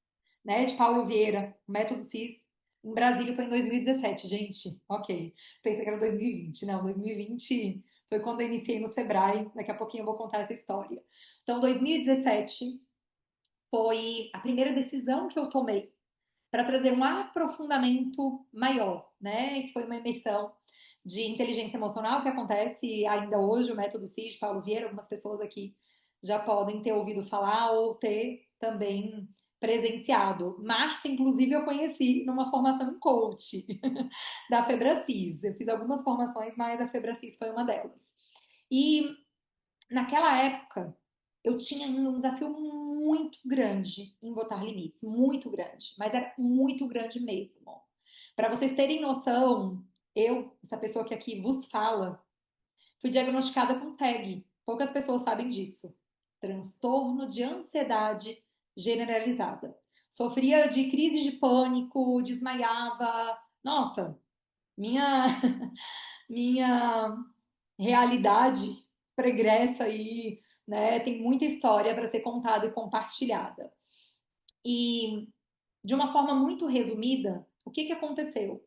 né, de Paulo Vieira, o método CIS. Em Brasília foi em 2017, gente. Ok. Pensei que era 2020. Não, 2020 foi quando eu iniciei no Sebrae. Daqui a pouquinho eu vou contar essa história. Então, 2017 foi a primeira decisão que eu tomei para trazer um aprofundamento maior, né? Que foi uma imersão de inteligência emocional que acontece ainda hoje, o método CIS de Paulo Vieira. Algumas pessoas aqui já podem ter ouvido falar ou ter também presenciado. Marta, inclusive, eu conheci numa formação em coach da Febracis. Eu fiz algumas formações, mas a Febracis foi uma delas. E naquela época, eu tinha um desafio muito grande em botar limites, muito grande, mas era muito grande mesmo. Para vocês terem noção, eu, essa pessoa que aqui vos fala, fui diagnosticada com TAG. Poucas pessoas sabem disso. Transtorno de ansiedade generalizada. Sofria de crise de pânico, desmaiava. Nossa, minha minha realidade pregressa aí, né? Tem muita história para ser contada e compartilhada. E de uma forma muito resumida, o que que aconteceu?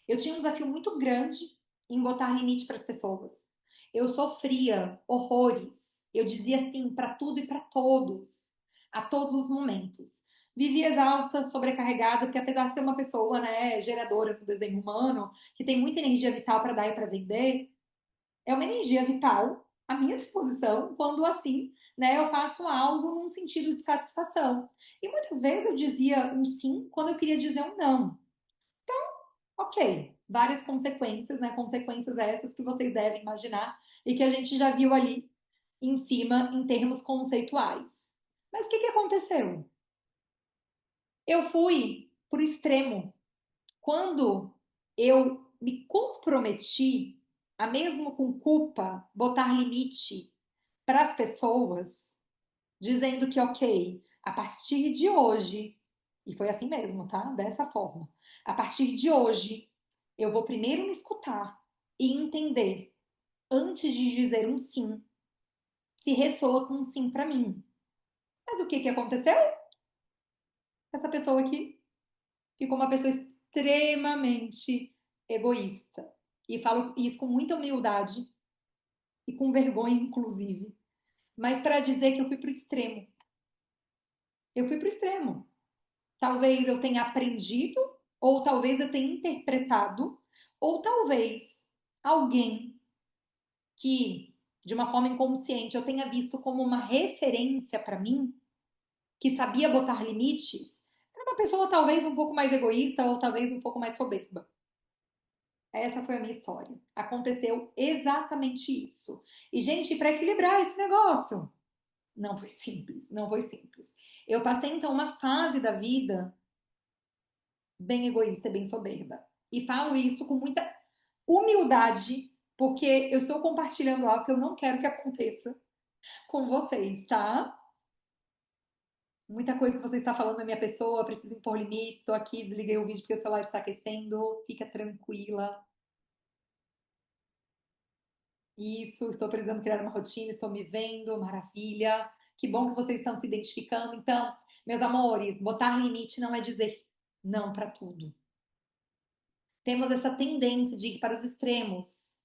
Eu tinha um desafio muito grande em botar limite para as pessoas. Eu sofria horrores. Eu dizia sim para tudo e para todos, a todos os momentos. Vivi exausta, sobrecarregada, porque apesar de ser uma pessoa, né, geradora no desenho humano, que tem muita energia vital para dar e para vender, é uma energia vital à minha disposição quando assim, né, eu faço algo num sentido de satisfação. E muitas vezes eu dizia um sim quando eu queria dizer um não. Ok, várias consequências, né? Consequências essas que vocês devem imaginar e que a gente já viu ali em cima em termos conceituais. Mas o que que aconteceu? Eu fui pro extremo. Quando eu me comprometi a mesmo com culpa botar limite para as pessoas, dizendo que ok, a partir de hoje, e foi assim mesmo, tá? Dessa forma. A partir de hoje, eu vou primeiro me escutar e entender, antes de dizer um sim, se ressoa com um sim para mim. Mas o que que aconteceu? Essa pessoa aqui ficou uma pessoa extremamente egoísta. E falo isso com muita humildade e com vergonha, inclusive. Mas para dizer que eu fui pro extremo. Eu fui pro extremo. Talvez eu tenha aprendido, ou talvez eu tenha interpretado, ou talvez alguém que, de uma forma inconsciente, eu tenha visto como uma referência para mim, que sabia botar limites, era uma pessoa talvez um pouco mais egoísta ou talvez um pouco mais soberba. Essa foi a minha história. Aconteceu exatamente isso. E, gente, para equilibrar esse negócio, não foi simples, não foi simples. Eu passei então uma fase da vida bem egoísta, bem soberba. E falo isso com muita humildade, porque eu estou compartilhando algo que eu não quero que aconteça com vocês, tá? Muita coisa que você está falando da minha pessoa, preciso impor limites, estou aqui, desliguei o vídeo porque o celular está aquecendo, fica tranquila. Isso, estou precisando criar uma rotina, estou me vendo, maravilha. Que bom que vocês estão se identificando. Então, meus amores, botar limite não é dizer não para tudo. Temos essa tendência de ir para os extremos,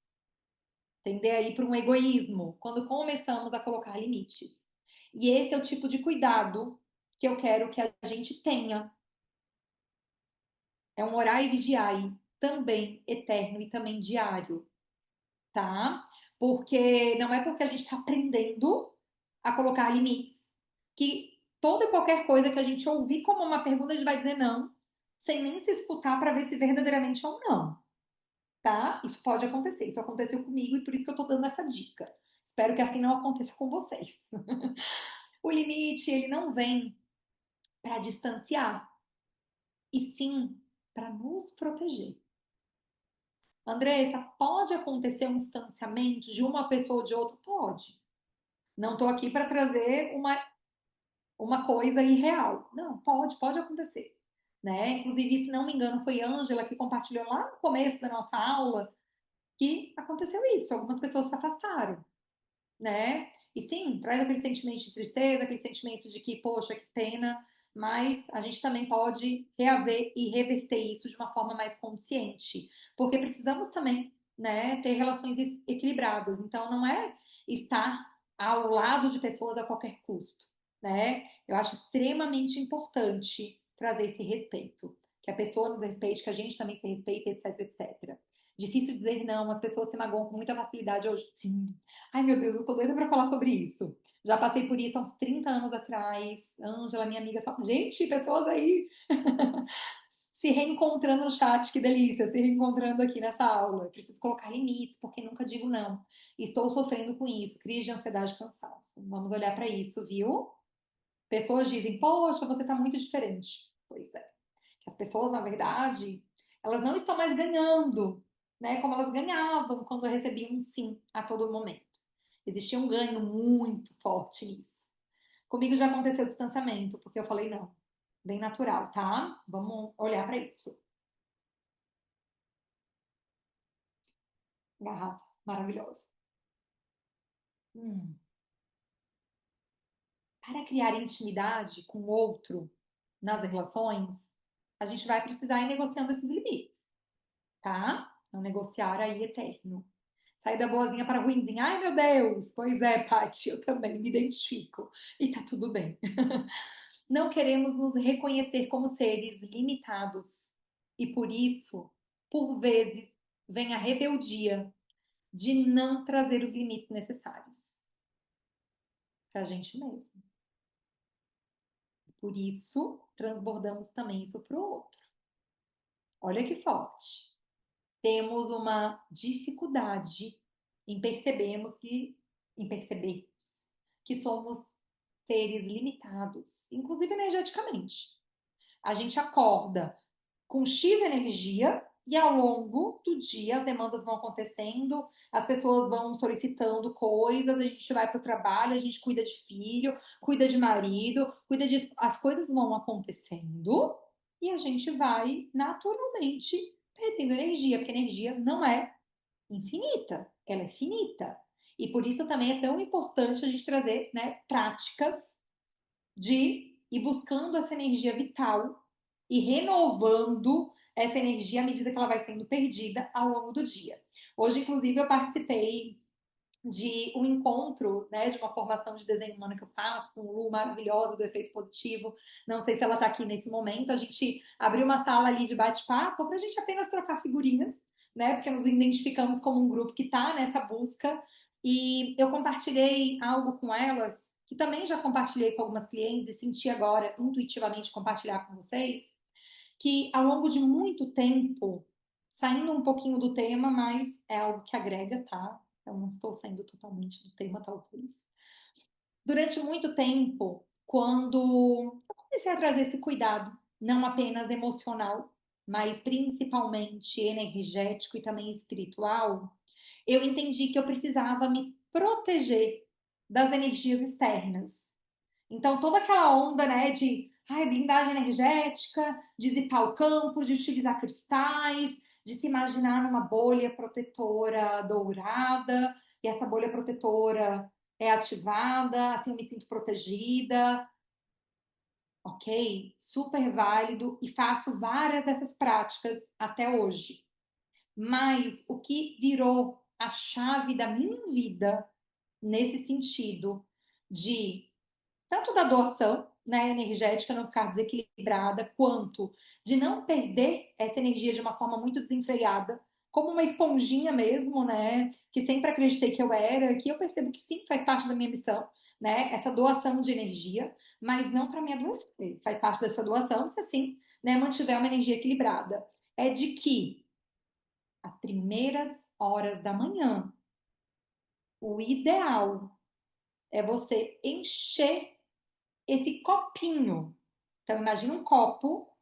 tender a ir para um egoísmo, quando começamos a colocar limites. E esse é o tipo de cuidado que eu quero que a gente tenha. É um orar e vigiar também eterno e também diário, tá? Porque não é porque a gente está aprendendo a colocar limites que toda e qualquer coisa que a gente ouvir como uma pergunta, a gente vai dizer não, sem nem se escutar para ver se verdadeiramente é um não, tá? Isso pode acontecer. Isso aconteceu comigo e por isso que eu tô dando essa dica. Espero que assim não aconteça com vocês. O limite, ele não vem para distanciar, e sim para nos proteger. Andressa, pode acontecer um distanciamento de uma pessoa ou de outra? Pode. Não estou aqui para trazer uma coisa irreal. Não, pode acontecer. Né? Inclusive, se não me engano, foi a Ângela que compartilhou lá no começo da nossa aula que aconteceu isso. Algumas pessoas se afastaram, né? E sim, traz aquele sentimento de tristeza, aquele sentimento de que, poxa, que pena, mas a gente também pode reaver e reverter isso de uma forma mais consciente, porque precisamos também, né, ter relações equilibradas. Então, não é estar ao lado de pessoas a qualquer custo, né? Eu acho extremamente importante trazer esse respeito, que a pessoa nos respeite, que a gente também se respeite, etc, etc. Difícil dizer não, as pessoas se magoam com muita facilidade hoje. Sim. Ai, meu Deus, eu tô doida pra falar sobre isso. Já passei por isso há uns 30 anos atrás. Ângela, minha amiga, fala, gente, pessoas aí se reencontrando no chat, que delícia, se reencontrando aqui nessa aula. Eu preciso colocar limites, porque nunca digo não. Estou sofrendo com isso, crise de ansiedade e cansaço. Vamos olhar para isso, viu? Pessoas dizem, poxa, você tá muito diferente. Pois é. As pessoas, na verdade, elas não estão mais ganhando, né? Como elas ganhavam quando recebiam um sim a todo momento. Existia um ganho muito forte nisso. Comigo já aconteceu o distanciamento, porque eu falei não. Bem natural, tá? Vamos olhar para isso. Garrafa maravilhosa. Hum. Para criar intimidade com o outro nas relações, a gente vai precisar ir negociando esses limites, tá? É um negociar aí eterno. Sair da boazinha para a ruinzinha. Ai, meu Deus! Pois é, Paty, eu também me identifico. E tá tudo bem. não queremos nos reconhecer como seres limitados. E por isso, por vezes, vem a rebeldia de não trazer os limites necessários para a gente mesmo. Por isso, transbordamos também isso para o outro. Olha que forte. Temos uma dificuldade em percebermos que somos seres limitados, inclusive energeticamente. A gente acorda com X energia e ao longo do dia as demandas vão acontecendo, as pessoas vão solicitando coisas, a gente vai para o trabalho, a gente cuida de filho, cuida de marido, as coisas vão acontecendo e a gente vai naturalmente perdendo energia, porque energia não é infinita, ela é finita. E por isso também é tão importante a gente trazer, né, práticas de ir buscando essa energia vital e renovando essa energia à medida que ela vai sendo perdida ao longo do dia. Hoje, inclusive, eu participei de um encontro, né, de uma formação de desenho humano que eu faço com o Lu, maravilhosa, do Efeito Positivo. Não sei se ela está aqui nesse momento. A gente abriu uma sala ali de bate-papo para a gente apenas trocar figurinhas, né, porque nos identificamos como um grupo que está nessa busca. E eu compartilhei algo com elas, que também já compartilhei com algumas clientes e senti agora intuitivamente compartilhar com vocês, que ao longo de muito tempo, saindo um pouquinho do tema, mas é algo que agrega, tá? Eu não estou saindo totalmente do tema, talvez. Durante muito tempo, quando eu comecei a trazer esse cuidado, não apenas emocional, mas principalmente energético e também espiritual, eu entendi que eu precisava me proteger das energias externas. Então, toda aquela onda, né, de blindagem energética, de zipar o campo, de utilizar cristais, de se imaginar numa bolha protetora dourada, e essa bolha protetora é ativada, assim eu me sinto protegida, ok? Super válido e faço várias dessas práticas até hoje. Mas o que virou a chave da minha vida nesse sentido de tanto da doação, né, energética, não ficar desequilibrada, quanto de não perder essa energia de uma forma muito desenfreada, como uma esponjinha mesmo, né, que sempre acreditei que eu era, que eu percebo que sim, faz parte da minha missão, né, essa doação de energia, mas não para me adoecer, faz parte dessa doação, se assim, né, mantiver uma energia equilibrada. É de que as primeiras horas da manhã, o ideal é você encher esse copinho. Então, imagina um copo. Vou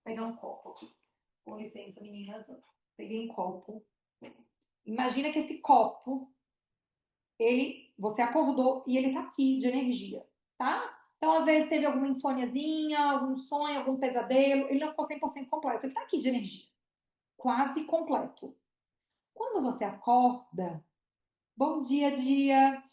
pegar um copo aqui. Com licença, meninas. Peguei um copo. Imagina que esse copo, você acordou e ele tá aqui de energia, tá? Então, às vezes teve alguma insôniazinha, algum sonho, algum pesadelo. Ele não ficou 100% completo. Ele tá aqui de energia. Quase completo. Quando você acorda, bom dia, dia.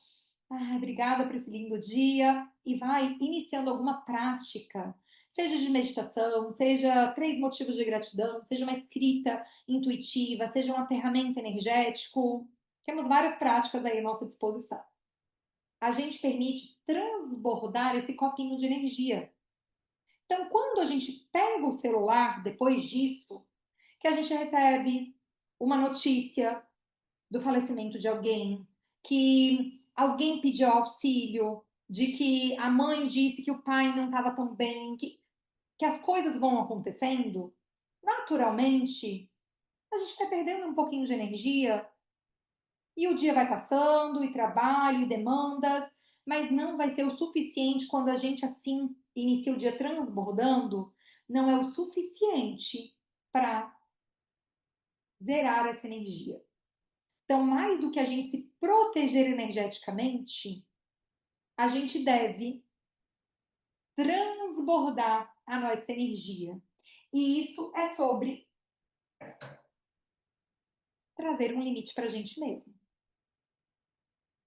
Obrigada por esse lindo dia. E vai iniciando alguma prática, seja de meditação, seja 3 motivos de gratidão, seja uma escrita intuitiva, seja um aterramento energético. Temos várias práticas aí à nossa disposição. A gente permite transbordar esse copinho de energia. Então, quando a gente pega o celular depois disso, que a gente recebe uma notícia do falecimento de alguém, que alguém pediu auxílio, de que a mãe disse que o pai não estava tão bem, que as coisas vão acontecendo, naturalmente, a gente vai perdendo um pouquinho de energia e o dia vai passando, e trabalho, e demandas, mas não vai ser o suficiente quando a gente assim inicia o dia transbordando, não é o suficiente para zerar essa energia. Então, mais do que a gente se proteger energeticamente, a gente deve transbordar a nossa energia. E isso é sobre trazer um limite para a gente mesmo.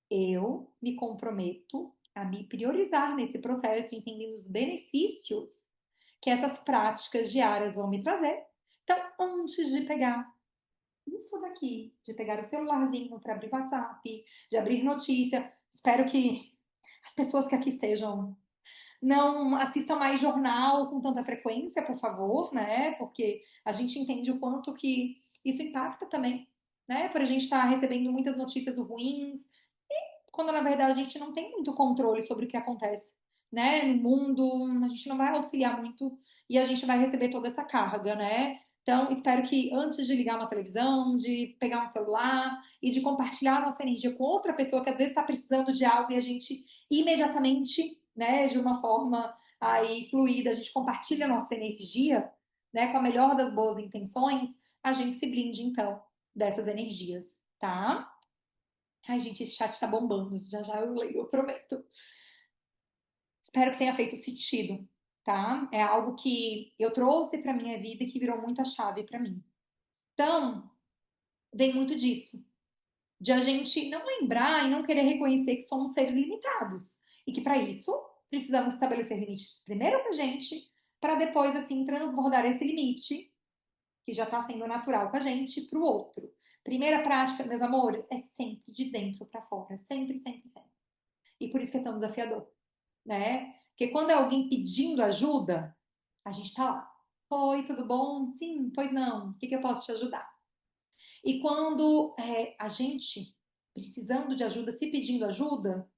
Eu me comprometo a me priorizar nesse processo, entendendo os benefícios que essas práticas diárias vão me trazer. Então, antes de pegar isso daqui, de pegar o celularzinho para abrir WhatsApp, de abrir notícia, espero que as pessoas que aqui estejam não assistam mais jornal com tanta frequência, por favor, né? Porque a gente entende o quanto que isso impacta também, né? Por a gente estar recebendo muitas notícias ruins, quando na verdade a gente não tem muito controle sobre o que acontece, né, no mundo, a gente não vai auxiliar muito e a gente vai receber toda essa carga, né? Então, espero que antes de ligar uma televisão, de pegar um celular e de compartilhar a nossa energia com outra pessoa que às vezes está precisando de algo e a gente imediatamente, né, de uma forma aí fluida, a gente compartilha a nossa energia, né, com a melhor das boas intenções, a gente se blinde então dessas energias, tá? Ai, gente, esse chat tá bombando. Já já eu leio, eu prometo. Espero que tenha feito sentido, tá? É algo que eu trouxe pra minha vida e que virou muito a chave pra mim. Então, vem muito disso, de a gente não lembrar e não querer reconhecer que somos seres limitados e que para isso precisamos estabelecer limites primeiro pra gente, para depois assim transbordar esse limite que já está sendo natural com a gente pro outro. Primeira prática, meus amores, é sempre de dentro pra fora, sempre, sempre, sempre. E por isso que é tão desafiador, né? Porque quando é alguém pedindo ajuda, a gente tá lá. Oi, tudo bom? Sim, pois não. O que que eu posso te ajudar? E quando a gente precisando de ajuda, se pedindo ajuda,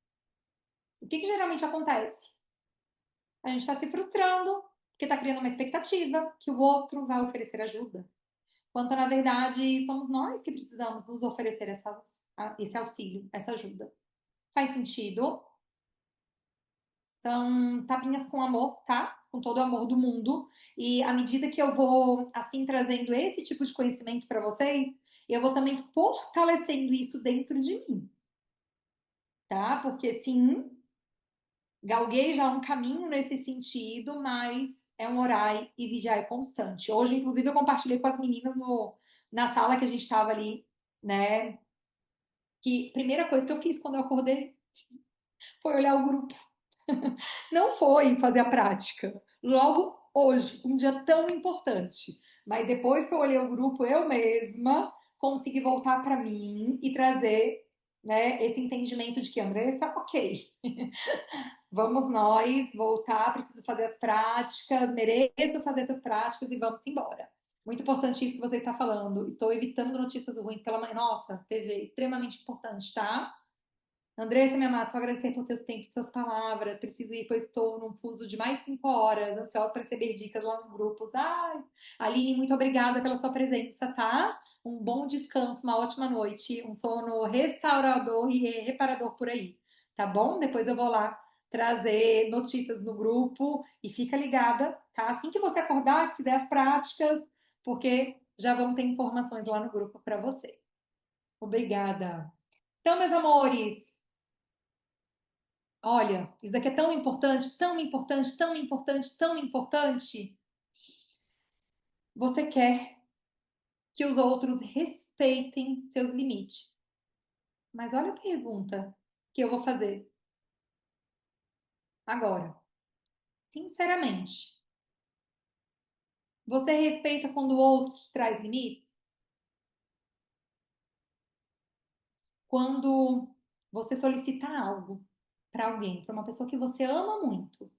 o que que geralmente acontece? A gente está se frustrando, porque está criando uma expectativa que o outro vai oferecer ajuda. Quando na verdade somos nós que precisamos nos oferecer esse auxílio, essa ajuda. Faz sentido? São tapinhas com amor, tá? Com todo o amor do mundo. E à medida que eu vou, assim, trazendo esse tipo de conhecimento para vocês, eu vou também fortalecendo isso dentro de mim, tá? Porque sim, galguei já um caminho nesse sentido, mas é um orar e vigiar constante. Hoje, inclusive, eu compartilhei com as meninas na sala que a gente estava ali, né? Que a primeira coisa que eu fiz quando eu acordei foi olhar o grupo. Não foi fazer a prática. Logo hoje, um dia tão importante. Mas depois que eu olhei o grupo, eu mesma consegui voltar para mim e trazer, né, esse entendimento de que, Andressa, ok, vamos nós voltar, preciso fazer as práticas, mereço fazer essas práticas e vamos embora. Muito importante isso que você está falando. Estou evitando notícias ruins pela manhã. Nossa, TV, extremamente importante, tá? Andressa, minha amada, só agradecer por teus tempos e suas palavras. Preciso ir, pois estou num fuso de mais 5 horas, ansiosa para receber dicas lá nos grupos. Ai, Aline, muito obrigada pela sua presença, tá? Um bom descanso, uma ótima noite, um sono restaurador e reparador por aí, tá bom? Depois eu vou lá trazer notícias no grupo e fica ligada, tá? Assim que você acordar, fizer as práticas, porque já vão ter informações lá no grupo para você. Obrigada. Então, meus amores. Olha, isso daqui é tão importante, tão importante, tão importante, tão importante. Você quer que os outros respeitem seus limites. Mas olha a pergunta que eu vou fazer agora. Sinceramente, você respeita quando o outro te traz limites? Quando você solicita algo para alguém, para uma pessoa que você ama muito.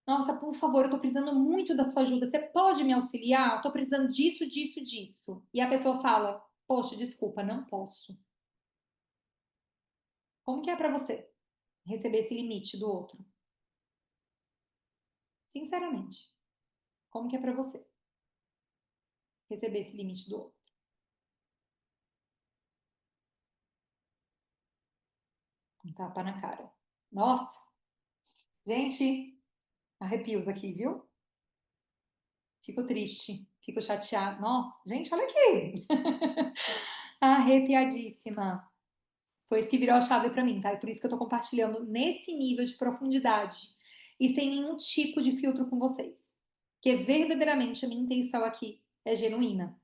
Nossa, por favor, eu tô precisando muito da sua ajuda. Você pode me auxiliar? Eu tô precisando disso, disso, disso. E a pessoa fala: Poxa, desculpa, não posso. Como que é pra você receber esse limite do outro? Sinceramente, como que é pra você receber esse limite do outro? Um tapa na cara. Nossa, gente, arrepios aqui, viu? Fico triste, fico chateada. Nossa, gente, olha aqui. Arrepiadíssima. Foi isso que virou a chave pra mim, tá? E por isso que eu tô compartilhando nesse nível de profundidade e sem nenhum tipo de filtro com vocês. Porque verdadeiramente a minha intenção aqui é genuína.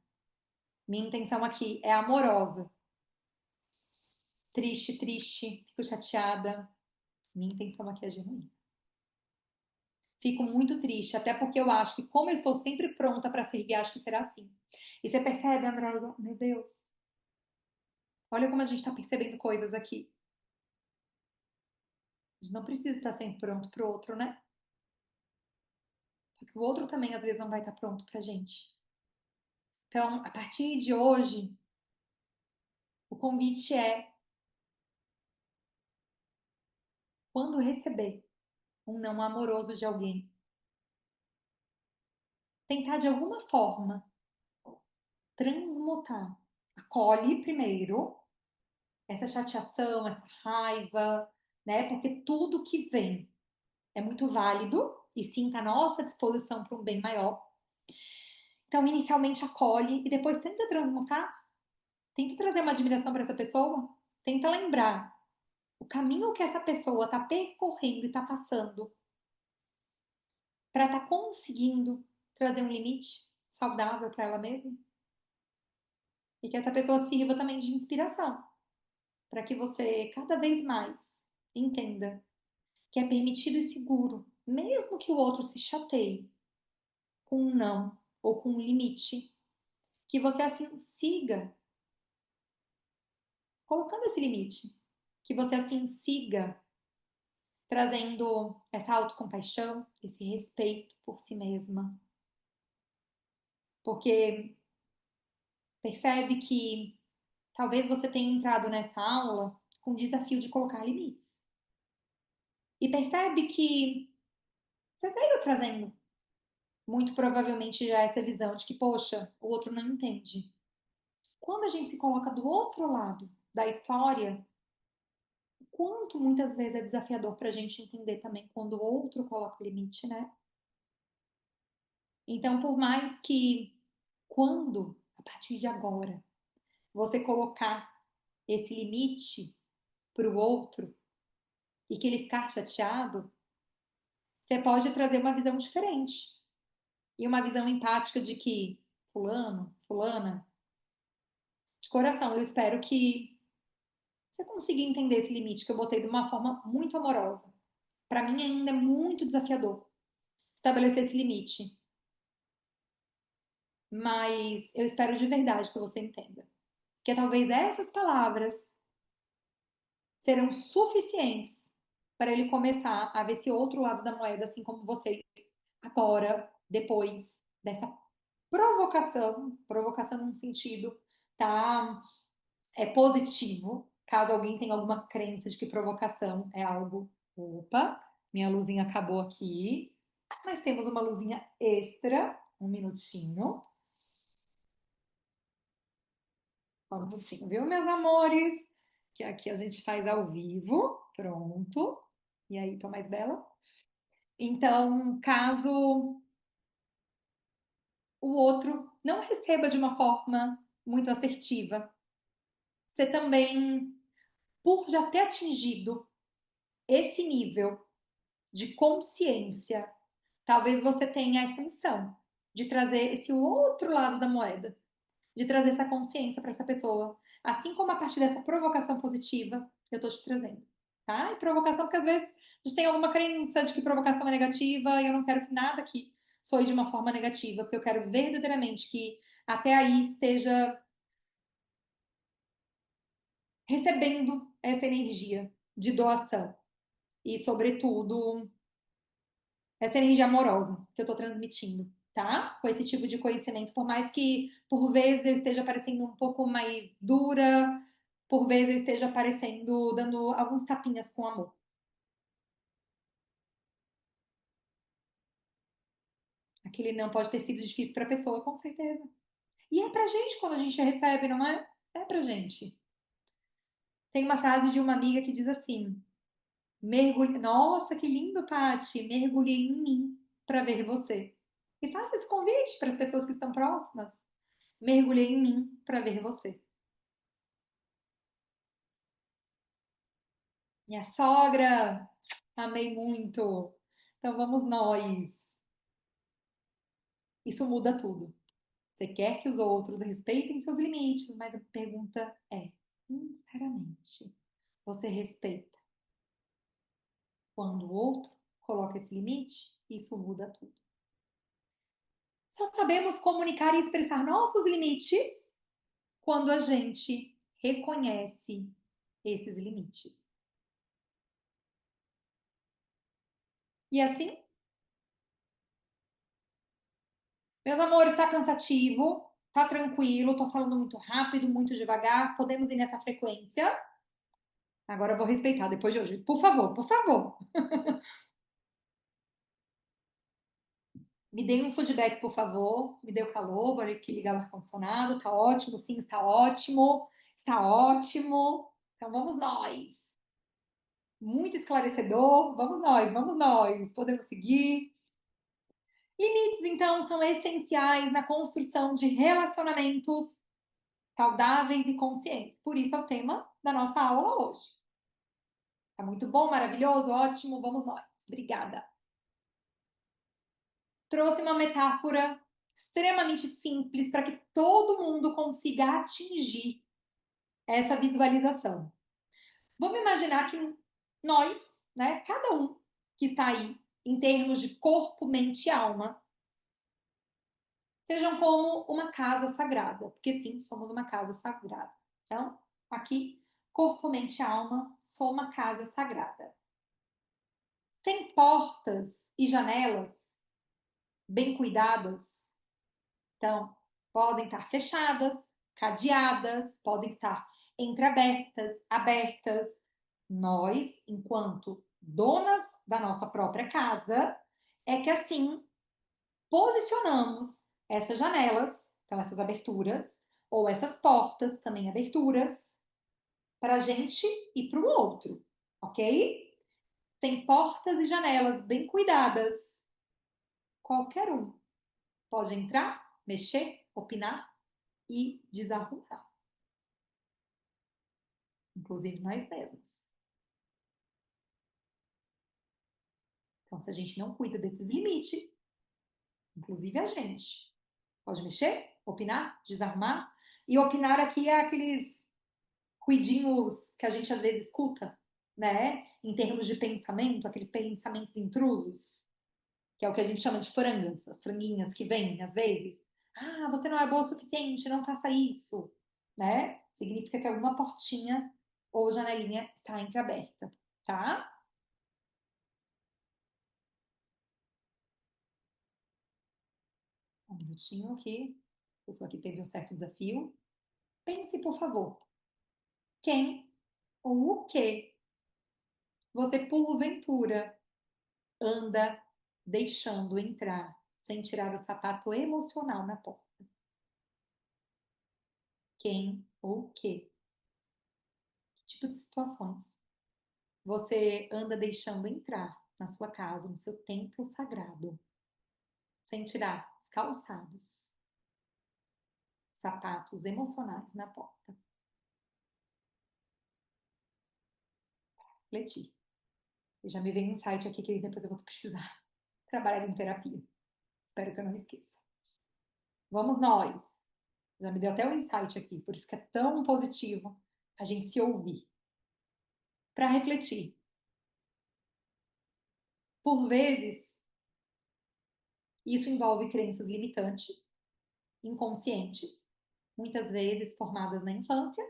Minha intenção aqui é amorosa. Triste, triste, fico chateada. Minha intenção aqui é genuína. Fico muito triste, até porque eu acho que, como eu estou sempre pronta para servir, acho que será assim. E você percebe, Andréia? Meu Deus, olha como a gente está percebendo coisas aqui. gente não precisa estar sempre pronto pro outro, né? Porque o outro também às vezes não vai estar pronto pra gente. Então, a partir de hoje, o convite é, quando receber um não amoroso de alguém, tentar de alguma forma transmutar. Acolhe primeiro essa chateação, essa raiva, né? Porque tudo que vem é muito válido e sim está à nossa disposição para um bem maior. Então, inicialmente acolhe e depois tenta transmutar, tenta trazer uma admiração para essa pessoa, tenta lembrar o caminho que essa pessoa está percorrendo e está passando para estar conseguindo trazer um limite saudável para ela mesma e que essa pessoa sirva também de inspiração para que você cada vez mais entenda que é permitido e seguro, mesmo que o outro se chateie com um não ou com um limite, que você assim siga colocando esse limite, que você assim siga trazendo essa autocompaixão, esse respeito por si mesma, porque percebe que talvez você tenha entrado nessa aula com o desafio de colocar limites. E percebe que você veio trazendo muito provavelmente já essa visão de que, poxa, o outro não entende. Quando a gente se coloca do outro lado da história, o quanto muitas vezes é desafiador para a gente entender também quando o outro coloca o limite, né? Então, por mais que quando, a partir de agora, você colocar esse limite para o outro e que ele ficar chateado, você pode trazer uma visão diferente e uma visão empática de que fulano, fulana, de coração, eu espero que você consiga entender esse limite que eu botei de uma forma muito amorosa. Para mim ainda é muito desafiador estabelecer esse limite, mas eu espero de verdade que você entenda que talvez essas palavras serão suficientes para ele começar a ver esse outro lado da moeda, assim como você agora, depois dessa provocação num sentido, tá? É positivo, caso alguém tenha alguma crença de que provocação é algo, opa, minha luzinha acabou aqui, mas temos uma luzinha extra, um minutinho, só um minutinho, viu, meus amores? Que aqui a gente faz ao vivo, pronto. E aí, tô mais bela? Então, caso o outro não receba de uma forma muito assertiva, você também, por já ter atingido esse nível de consciência, talvez você tenha essa missão de trazer esse outro lado da moeda, de trazer essa consciência para essa pessoa. Assim como a partir dessa provocação positiva, eu tô te trazendo, tá? E provocação, porque às vezes a gente tem alguma crença de que provocação é negativa e eu não quero que nada aqui soe de uma forma negativa, porque eu quero verdadeiramente que até aí esteja recebendo essa energia de doação e, sobretudo, essa energia amorosa que eu estou transmitindo, tá? Com esse tipo de conhecimento, por mais que por vezes eu esteja parecendo um pouco mais dura, por vezes eu esteja parecendo dando alguns tapinhas com amor. Aquele não pode ter sido difícil para a pessoa, com certeza. E é pra gente quando a gente recebe, não é? É pra gente. Tem uma frase de uma amiga que diz assim: mergulhe... Nossa, que lindo, Paty! Mergulhei em mim para ver você. E faça esse convite para as pessoas que estão próximas. Mergulhei em mim para ver você. Minha sogra, amei muito. Então vamos nós. Isso muda tudo. Você quer que os outros respeitem seus limites, mas a pergunta é, sinceramente, você respeita quando o outro coloca esse limite? Isso muda tudo. Só sabemos comunicar e expressar nossos limites quando a gente reconhece esses limites. E assim, meus amores, tá cansativo, tá tranquilo, tô falando muito rápido, muito devagar, podemos ir nessa frequência? Agora eu vou respeitar depois de hoje. Por favor, por favor. Me deem um feedback, por favor. Me deu calor, vou aqui ligar o ar-condicionado. Tá ótimo, sim, está ótimo. Está ótimo. Então vamos nós. Muito esclarecedor. Vamos nós, vamos nós. Podemos seguir. Limites, então, são essenciais na construção de relacionamentos saudáveis e conscientes. Por isso é o tema da nossa aula hoje. Tá muito bom, maravilhoso, ótimo. Vamos nós. Obrigada. Trouxe uma metáfora extremamente simples para que todo mundo consiga atingir essa visualização. Vamos imaginar que nós, né, cada um que está aí, em termos de corpo, mente e alma, sejam como uma casa sagrada, porque sim, somos uma casa sagrada. Então, aqui, corpo, mente e alma, sou uma casa sagrada. Tem portas e janelas bem cuidadas. Então, podem estar fechadas, cadeadas, podem estar entreabertas, abertas. Nós, enquanto donas da nossa própria casa, é que assim posicionamos essas janelas, então essas aberturas, ou essas portas, também aberturas, para a gente e para o outro, ok? Tem portas e janelas bem cuidadas. Qualquer um pode entrar, mexer, opinar e desarrumar, inclusive nós mesmos. Então, se a gente não cuida desses limites, inclusive a gente pode mexer, opinar, desarrumar. E opinar aqui é aqueles ruidinhos que a gente às vezes escuta, né? Em termos de pensamento, aqueles pensamentos intrusos, que é o que a gente chama de frangas, as franguinhas que vêm às vezes. Ah, você não é boa o suficiente, não faça isso, né? Significa que alguma portinha ou janelinha está entreaberta, tá? Um minutinho aqui. A pessoa aqui teve um certo desafio. Pense, por favor, quem ou o que você, porventura, anda deixando entrar sem tirar o sapato emocional na porta? Quem ou o que? Que tipo de situações você anda deixando entrar na sua casa, no seu templo sagrado, sem tirar os calçados, sapatos emocionais na porta? Refletir. E já me vem um insight aqui que depois eu vou precisar trabalhar em terapia. Espero que eu não esqueça. Vamos nós. Já me deu até um insight aqui, por isso que é tão positivo a gente se ouvir. Para refletir. Por vezes, isso envolve crenças limitantes, inconscientes, muitas vezes formadas na infância.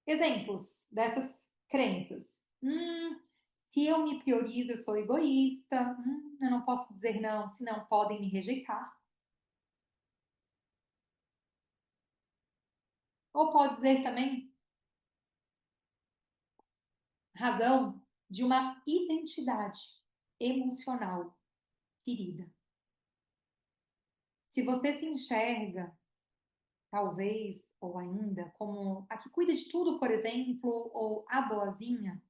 Exemplos dessas crenças. Se eu me priorizo, eu sou egoísta. Eu não posso dizer não, senão podem me rejeitar. Ou pode dizer também razão de uma identidade emocional ferida. Se você se enxerga, talvez, ou ainda, como a que cuida de tudo, por exemplo, ou a boazinha,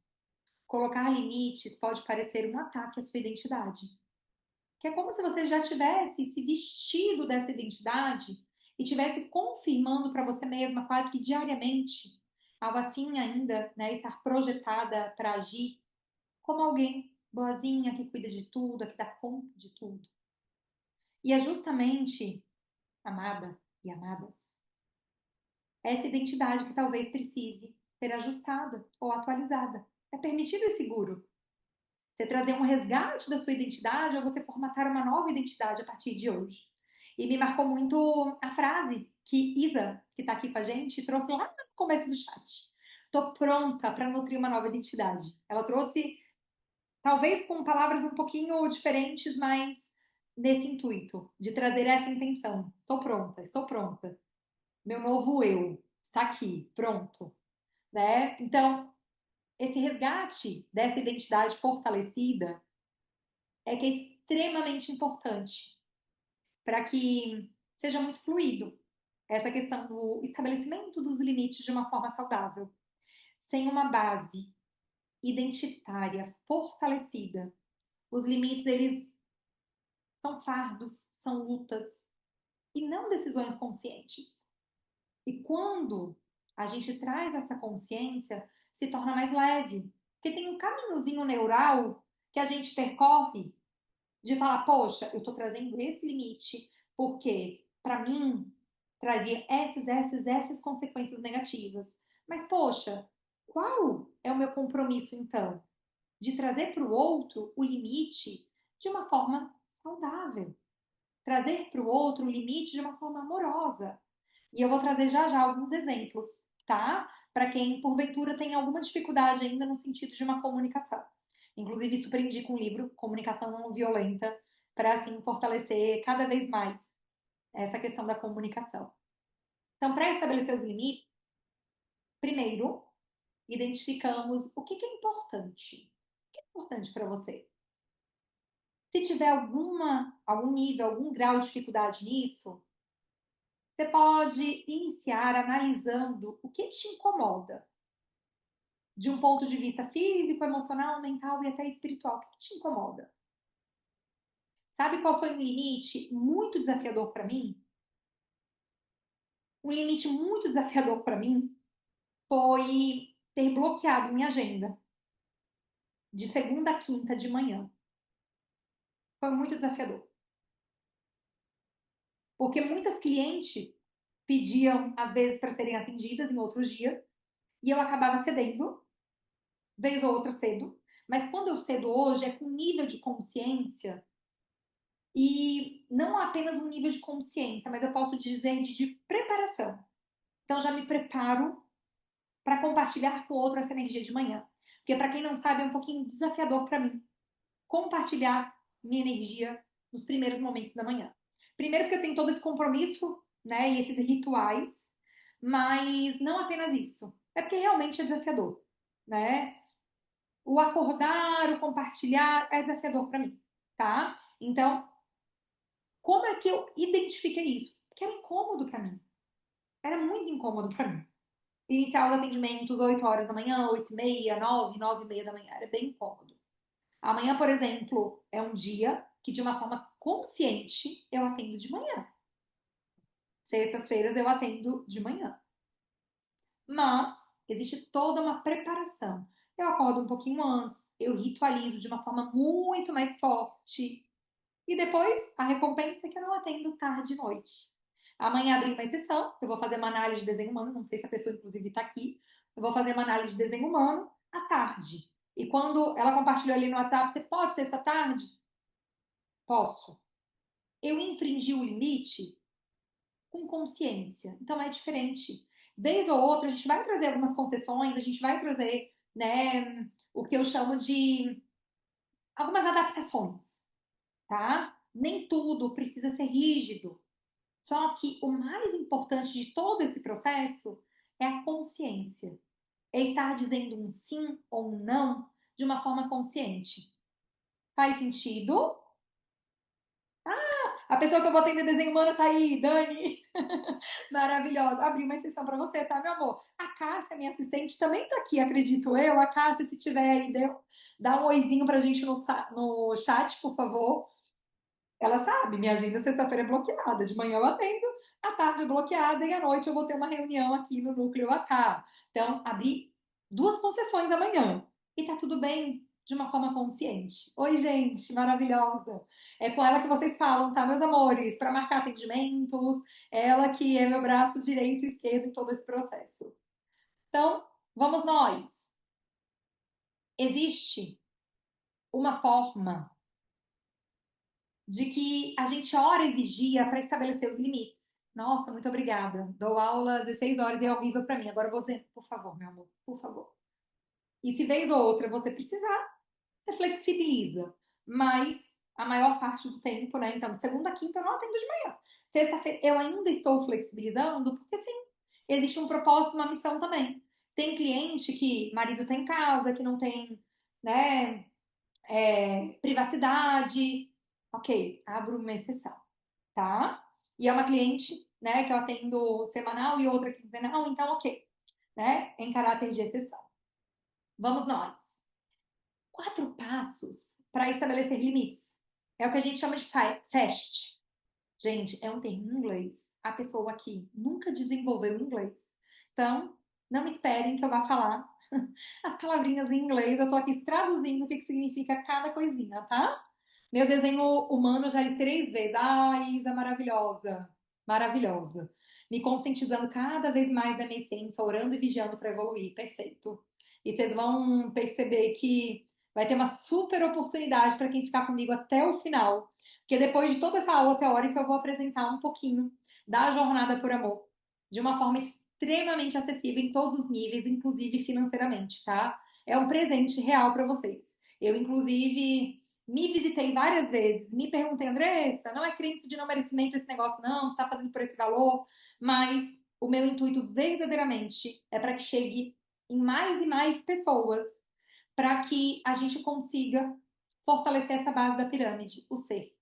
colocar limites pode parecer um ataque à sua identidade. Que é como se você já tivesse se vestido dessa identidade e tivesse confirmando para você mesma quase que diariamente, algo assim ainda, né, estar projetada para agir como alguém boazinha que cuida de tudo, que dá conta de tudo. E é justamente, amada e amadas, essa identidade que talvez precise ser ajustada ou atualizada. É permitido e seguro você trazer um resgate da sua identidade ou você formatar uma nova identidade a partir de hoje. E me marcou muito a frase que Isa, que está aqui com a gente, trouxe lá no começo do chat. Tô pronta para nutrir uma nova identidade. Ela trouxe talvez com palavras um pouquinho diferentes, mas nesse intuito de trazer essa intenção. Estou pronta, estou pronta. Meu novo eu está aqui, pronto, né? Então, esse resgate dessa identidade fortalecida é que é extremamente importante para que seja muito fluido essa questão do estabelecimento dos limites de uma forma saudável, sem uma base identitária fortalecida. Os limites, eles são fardos, são lutas e não decisões conscientes. E quando a gente traz essa consciência, se torna mais leve, porque tem um caminhozinho neural que a gente percorre de falar, poxa, eu estou trazendo esse limite porque, para mim, traria essas consequências negativas. Mas, poxa, qual é o meu compromisso, então? De trazer para o outro o limite de uma forma saudável. Trazer para o outro o limite de uma forma amorosa. E eu vou trazer já já alguns exemplos, tá? Para quem, porventura, tem alguma dificuldade ainda no sentido de uma comunicação. Inclusive, super indico um livro, Comunicação Não Violenta, para, assim, fortalecer cada vez mais essa questão da comunicação. Então, para estabelecer os limites, primeiro, identificamos o que é importante. O que é importante para você? Se tiver algum nível, algum grau de dificuldade nisso, você pode iniciar analisando o que te incomoda, de um ponto de vista físico, emocional, mental e até espiritual. O que te incomoda? Sabe qual foi um limite muito desafiador para mim? Um limite muito desafiador para mim foi ter bloqueado minha agenda de segunda a quinta de manhã. Foi muito desafiador. Porque muitas clientes pediam, às vezes, para serem atendidas em outros dias, e eu acabava cedendo, vez ou outra cedo. Mas quando eu cedo hoje, é com nível de consciência, e não apenas um nível de consciência, mas eu posso dizer de preparação. Então, já me preparo para compartilhar com o outro essa energia de manhã. Porque, para quem não sabe, é um pouquinho desafiador para mim compartilhar minha energia nos primeiros momentos da manhã. Primeiro, porque eu tenho todo esse compromisso, né, e esses rituais, mas não apenas isso. É porque realmente é desafiador, né? O acordar, o compartilhar é desafiador para mim, tá? Então, como é que eu identifiquei isso? Porque era incômodo para mim. Era muito incômodo para mim. Iniciar os atendimentos 8 horas da manhã, 8 e meia, 9, 9 e meia da manhã. Era bem incômodo. Amanhã, por exemplo, é um dia que, de uma forma consciente, eu atendo de manhã. Sextas-feiras eu atendo de manhã. Mas existe toda uma preparação. Eu acordo um pouquinho antes, eu ritualizo de uma forma muito mais forte. E depois, a recompensa é que eu não atendo tarde e noite. Amanhã abri uma exceção, eu vou fazer uma análise de desenho humano, não sei se a pessoa, inclusive, está aqui. Eu vou fazer uma análise de desenho humano à tarde. E quando ela compartilhou ali no WhatsApp, você pode ser essa tarde? Posso. Eu infringi o limite com consciência. Então é diferente. Vez ou outra, a gente vai trazer algumas concessões, a gente vai trazer, né, o que eu chamo de algumas adaptações, tá? Nem tudo precisa ser rígido. Só que o mais importante de todo esse processo é a consciência. É estar dizendo um sim ou um não de uma forma consciente. Faz sentido? A pessoa que eu botei no desenho humano tá aí, Dani. Maravilhosa. Abri uma exceção para você, tá, meu amor? A Cássia, minha assistente, também tá aqui, acredito eu. A Cássia, se tiver aí, dá um oizinho pra gente no chat, por favor. Ela sabe, minha agenda sexta-feira é bloqueada. De manhã eu atendo, à tarde é bloqueada e à noite eu vou ter uma reunião aqui no Núcleo AK. Então, abri duas concessões amanhã. E tá tudo bem de uma forma consciente. Oi, gente, maravilhosa. É com ela que vocês falam, tá, meus amores? Para marcar atendimentos, ela que é meu braço direito e esquerdo em todo esse processo. Então, vamos nós. Existe uma forma de que a gente ora e vigia para estabelecer os limites. Nossa, muito obrigada. Dou aula 16 horas e é horrível para mim. Agora eu vou dizer, por favor, meu amor, por favor. E se vez ou outra você precisar, você flexibiliza, mas a maior parte do tempo, né? Então, de segunda a quinta eu não atendo de manhã. Sexta-feira eu ainda estou flexibilizando, porque sim, existe um propósito, uma missão também. Tem cliente que marido tem casa, que não tem, né, privacidade. Ok, abro uma exceção, tá? E é uma cliente, né, que eu atendo semanal e outra quinzenal, então ok, né, em caráter de exceção. Vamos nós. 4 passos para estabelecer limites. É o que a gente chama de FAST. Gente, é um termo em inglês. A pessoa aqui nunca desenvolveu inglês. Então, não esperem que eu vá falar as palavrinhas em inglês. Eu tô aqui traduzindo o que significa cada coisinha, tá? Meu desenho humano eu já li 3 vezes. Ai, Isa, maravilhosa. Maravilhosa. Me conscientizando cada vez mais da minha essência, orando e vigiando para evoluir. Perfeito. E vocês vão perceber que vai ter uma super oportunidade para quem ficar comigo até o final. Porque depois de toda essa aula teórica, eu vou apresentar um pouquinho da jornada por amor, de uma forma extremamente acessível em todos os níveis, inclusive financeiramente, tá? É um presente real para vocês. Eu, inclusive, me visitei várias vezes, me perguntei, Andressa, não é crença de não merecimento esse negócio, não, você tá fazendo por esse valor, mas o meu intuito verdadeiramente é para que chegue em mais e mais pessoas, para que a gente consiga fortalecer essa base da pirâmide, o ser.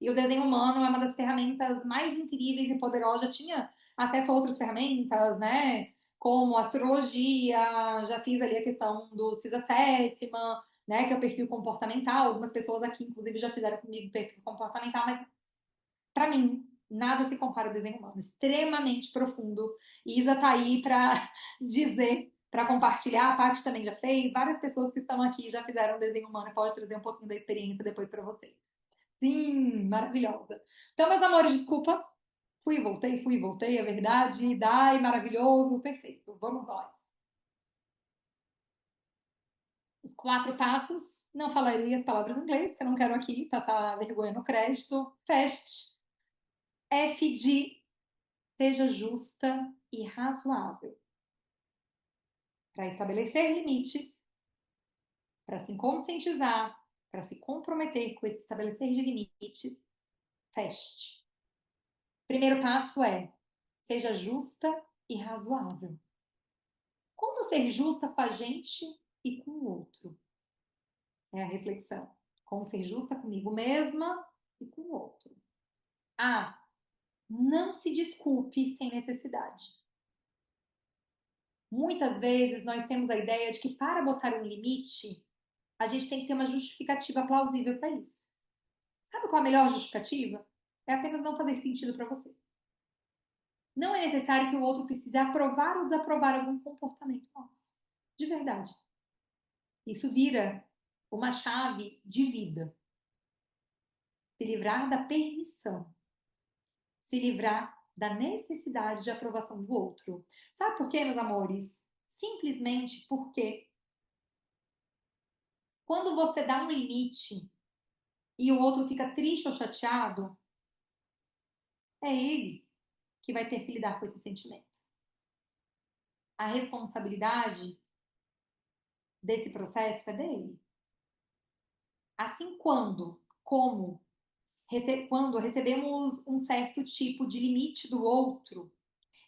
E o desenho humano é uma das ferramentas mais incríveis e poderosas. Já tinha acesso a outras ferramentas, né? Como astrologia, já fiz ali a questão do cisatésima, né? Que é o perfil comportamental. Algumas pessoas aqui, inclusive, já fizeram comigo perfil comportamental, mas para mim, nada se compara ao desenho humano. Extremamente profundo. E Isa tá aí para dizer, para compartilhar. A Paty também já fez. Várias pessoas que estão aqui já fizeram desenho humano e pode trazer um pouquinho da experiência depois para vocês. Sim, maravilhosa. Então, meus amores, desculpa. Fui e voltei, é verdade. Dai, maravilhoso, perfeito. Vamos nós. Os 4 passos. Não falarei as palavras em inglês, que eu não quero aqui passar vergonha no crédito. Fast. F de seja justa e razoável. Para estabelecer limites, para se conscientizar, para se comprometer com esse estabelecer de limites, fast. Primeiro passo é seja justa e razoável. Como ser justa com a gente e com o outro? É a reflexão. Como ser justa comigo mesma e com o outro. A. Não se desculpe sem necessidade. Muitas vezes nós temos a ideia de que para botar um limite, a gente tem que ter uma justificativa plausível para isso. Sabe qual é a melhor justificativa? É apenas não fazer sentido para você. Não é necessário que o outro precise aprovar ou desaprovar algum comportamento nosso. De verdade. Isso vira uma chave de vida. Se livrar da permissão. Se livrar da necessidade de aprovação do outro. Sabe por quê, meus amores? Simplesmente porque quando você dá um limite e o outro fica triste ou chateado, é ele que vai ter que lidar com esse sentimento. A responsabilidade desse processo é dele. Assim quando recebemos um certo tipo de limite do outro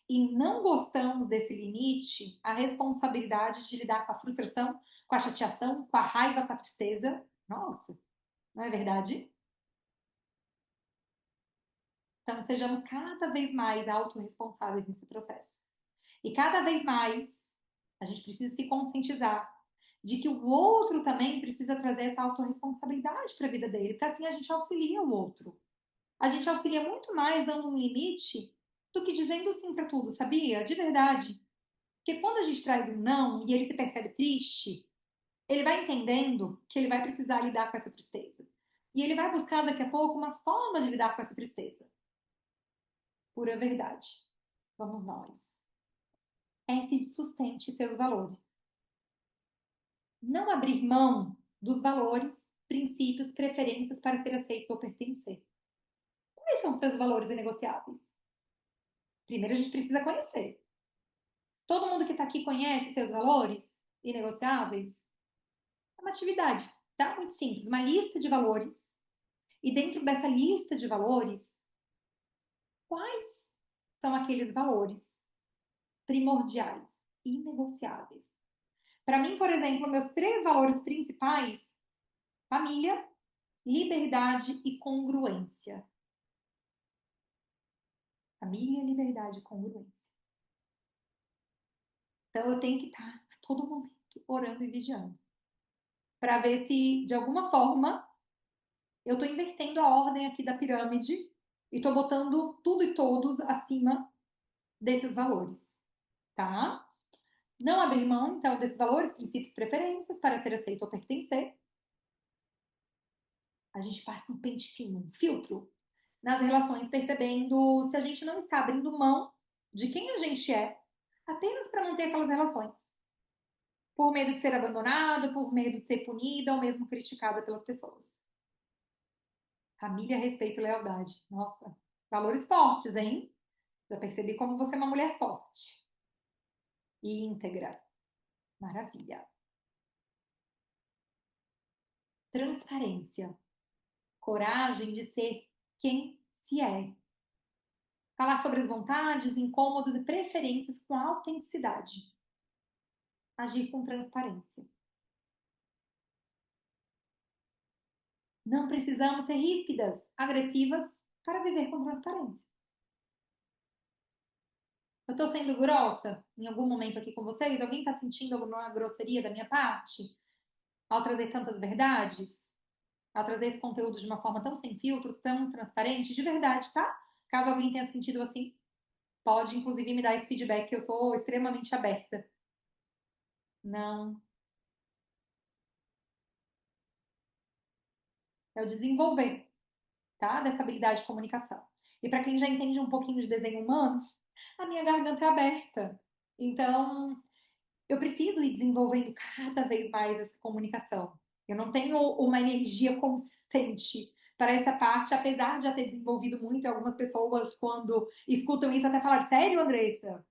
e não gostamos desse limite, a responsabilidade de lidar com a frustração, com a chateação, com a raiva, com a tristeza, nossa, não é verdade? Então sejamos cada vez mais autorresponsáveis nesse processo. E cada vez mais a gente precisa se conscientizar de que o outro também precisa trazer essa autorresponsabilidade para a vida dele, porque assim a gente auxilia o outro. A gente auxilia muito mais dando um limite do que dizendo sim para tudo, sabia? De verdade. Porque quando a gente traz um não e ele se percebe triste, ele vai entendendo que ele vai precisar lidar com essa tristeza. E ele vai buscar daqui a pouco uma forma de lidar com essa tristeza. Pura verdade. Vamos nós. S de sustente seus valores. Não abrir mão dos valores, princípios, preferências para ser aceito ou pertencer. Quais são os seus valores inegociáveis? Primeiro a gente precisa conhecer. Todo mundo que está aqui conhece seus valores inegociáveis? É uma atividade. tá? Muito simples, uma lista de valores. E dentro dessa lista de valores, quais são aqueles valores primordiais, inegociáveis? Para mim, por exemplo, meus 3 valores principais: família, liberdade e congruência. Família, liberdade e congruência. Então, eu tenho que estar a todo momento orando e vigiando, para ver se, de alguma forma, eu estou invertendo a ordem aqui da pirâmide e estou botando tudo e todos acima desses valores, tá? Não abrir mão, então, desses valores, princípios e preferências para ser aceito ou pertencer. A gente passa um pente fino, um filtro nas relações, percebendo se a gente não está abrindo mão de quem a gente é apenas para manter aquelas relações. Por medo de ser abandonado, por medo de ser punida ou mesmo criticada pelas pessoas. Família, respeito e lealdade. Nossa, valores fortes, hein? Já percebi como você é uma mulher forte e íntegra. Maravilha. Transparência. Coragem de ser quem se é. Falar sobre as vontades, incômodos e preferências com autenticidade. Agir com transparência. Não precisamos ser ríspidas, agressivas para viver com transparência. Eu tô sendo grossa em algum momento aqui com vocês? Alguém tá sentindo alguma grosseria da minha parte? Ao trazer tantas verdades? Ao trazer esse conteúdo de uma forma tão sem filtro, tão transparente? De verdade, tá? Caso alguém tenha sentido assim, pode inclusive me dar esse feedback, que eu sou extremamente aberta. Não. É o desenvolver, tá? Dessa habilidade de comunicação. E para quem já entende um pouquinho de desenho humano, a minha garganta é aberta. Então, eu preciso ir desenvolvendo cada vez mais essa comunicação. Eu não tenho uma energia consistente para essa parte, apesar de já ter desenvolvido muito. Algumas pessoas, quando escutam isso, até falam: sério, Andressa?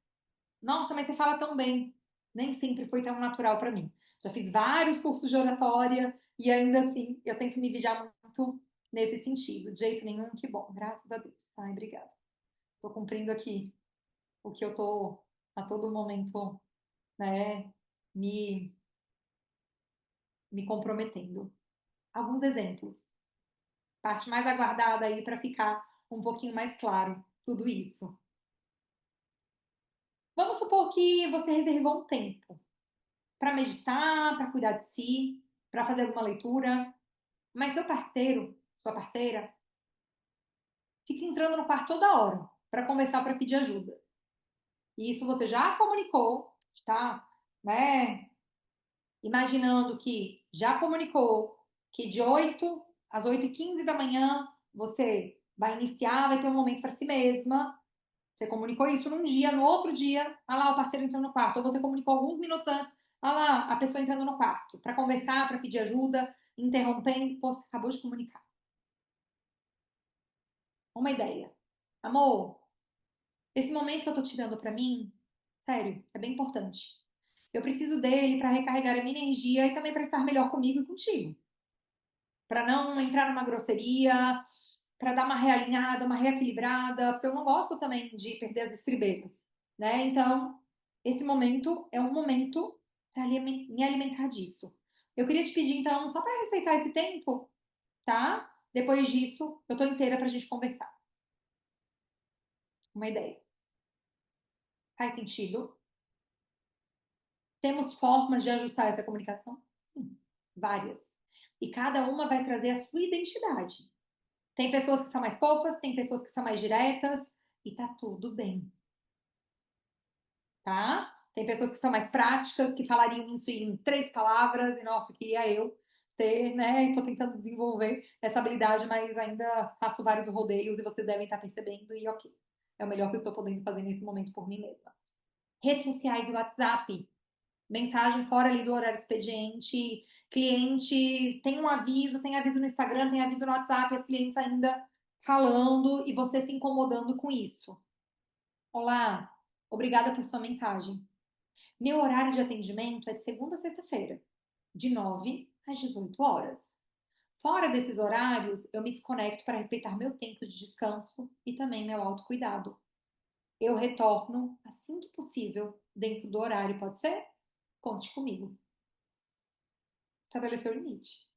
Nossa, mas você fala tão bem. Nem sempre foi tão natural para mim. Já fiz vários cursos de oratória e ainda assim eu tento me vigiar muito nesse sentido. De jeito nenhum, que bom, graças a Deus. Ai, obrigada. Estou cumprindo aqui o que eu tô a todo momento, né, me, me comprometendo. Alguns exemplos. Parte mais aguardada aí para ficar um pouquinho mais claro tudo isso. Vamos supor que você reservou um tempo para meditar, para cuidar de si, para fazer alguma leitura, mas seu parceiro, sua parceira, fica entrando no quarto toda hora para conversar, para pedir ajuda. E isso você já comunicou, tá? Né? Imaginando que já comunicou que de 8 às 8h15 da manhã você vai iniciar, vai ter um momento para si mesma. Você comunicou isso num dia, no outro dia, ah lá, o parceiro entrando no quarto. Ou você comunicou alguns minutos antes, ah lá, a pessoa entrando no quarto, para conversar, para pedir ajuda, interrompendo. Pô, você acabou de comunicar. Uma ideia. Amor, esse momento que eu tô tirando para mim, sério, é bem importante. Eu preciso dele para recarregar a minha energia e também para estar melhor comigo e contigo. Para não entrar numa grosseria, para dar uma realinhada, uma reequilibrada, porque eu não gosto também de perder as estribeiras, né? Então, esse momento é um momento para me alimentar disso. Eu queria te pedir, então, só para respeitar esse tempo, tá? Depois disso, eu tô inteira pra gente conversar. Uma ideia. Faz sentido? Temos formas de ajustar essa comunicação? Sim, várias. E cada uma vai trazer a sua identidade. Tem pessoas que são mais fofas, tem pessoas que são mais diretas, e tá tudo bem, tá? Tem pessoas que são mais práticas, que falariam isso em 3 palavras, e nossa, queria eu ter, né? Tô tentando desenvolver essa habilidade, mas ainda faço vários rodeios e vocês devem estar percebendo, e ok. É o melhor que eu estou podendo fazer nesse momento por mim mesma. Redes sociais e WhatsApp. Mensagem fora ali do horário de expediente, cliente tem aviso no Instagram, tem aviso no WhatsApp, as clientes ainda falando e você se incomodando com isso. Olá, obrigada por sua mensagem. Meu horário de atendimento é de segunda a sexta-feira, de 9 às 18 horas. Fora desses horários, eu me desconecto para respeitar meu tempo de descanso e também meu autocuidado. Eu retorno assim que possível, dentro do horário, pode ser? Conte comigo. Estabelecer o limite.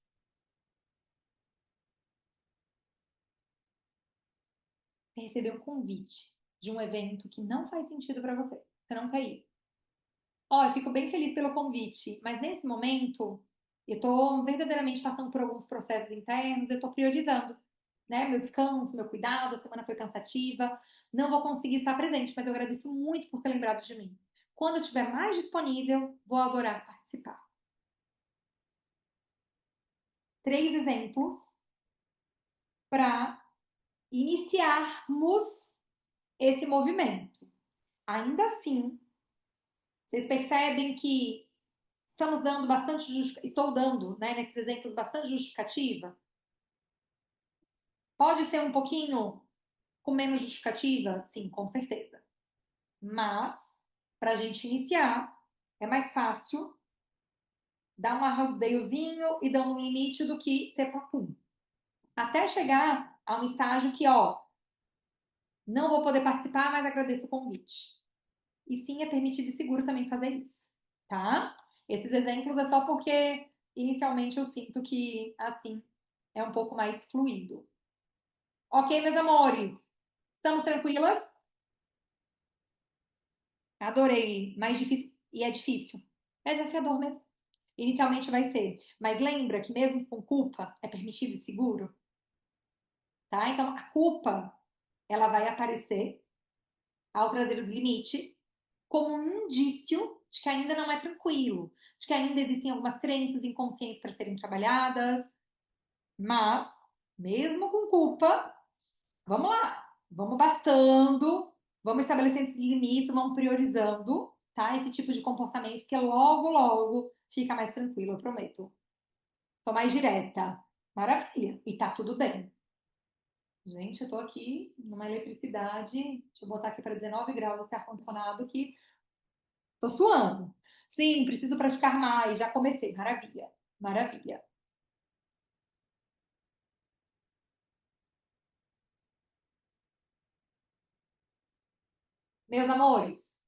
Você recebeu um convite de um evento que não faz sentido para você. Você não quer ir. Ó, eu fico bem feliz pelo convite, mas nesse momento eu estou verdadeiramente passando por alguns processos internos, eu estou priorizando, né? Meu descanso, meu cuidado, a semana foi cansativa, não vou conseguir estar presente, mas eu agradeço muito por ter lembrado de mim. Quando eu estiver mais disponível, vou adorar participar. 3 exemplos para iniciarmos esse movimento. Ainda assim, vocês percebem que estamos dando bastante estou dando, né, nesses exemplos bastante justificativa. Pode ser um pouquinho com menos justificativa? Sim, com certeza. Mas, para a gente iniciar, é mais fácil dar um arrodeiozinho e dar um limite do que ser papum. Até chegar a um estágio que, ó, não vou poder participar, mas agradeço o convite. E sim, é permitido e seguro também fazer isso, tá? Esses exemplos é só porque inicialmente eu sinto que assim é um pouco mais fluido. Ok, meus amores? Estamos tranquilas? Adorei, mais difícil e é difícil. É desafiador mesmo. Inicialmente vai ser, mas lembra que mesmo com culpa é permitido e seguro, tá? Então a culpa ela vai aparecer ao trazer os limites como um indício de que ainda não é tranquilo, de que ainda existem algumas crenças inconscientes para serem trabalhadas, mas, mesmo com culpa, vamos lá, vamos bastando, vamos estabelecendo esses limites, vamos priorizando, tá? Esse tipo de comportamento que logo, logo fica mais tranquilo, eu prometo. Tô mais direta. Maravilha. E tá tudo bem. Gente, eu tô aqui numa eletricidade. Deixa eu botar aqui para 19 graus esse ar-condicionado que tô suando. Sim, preciso praticar mais. Já comecei. Maravilha. Maravilha. Meus amores,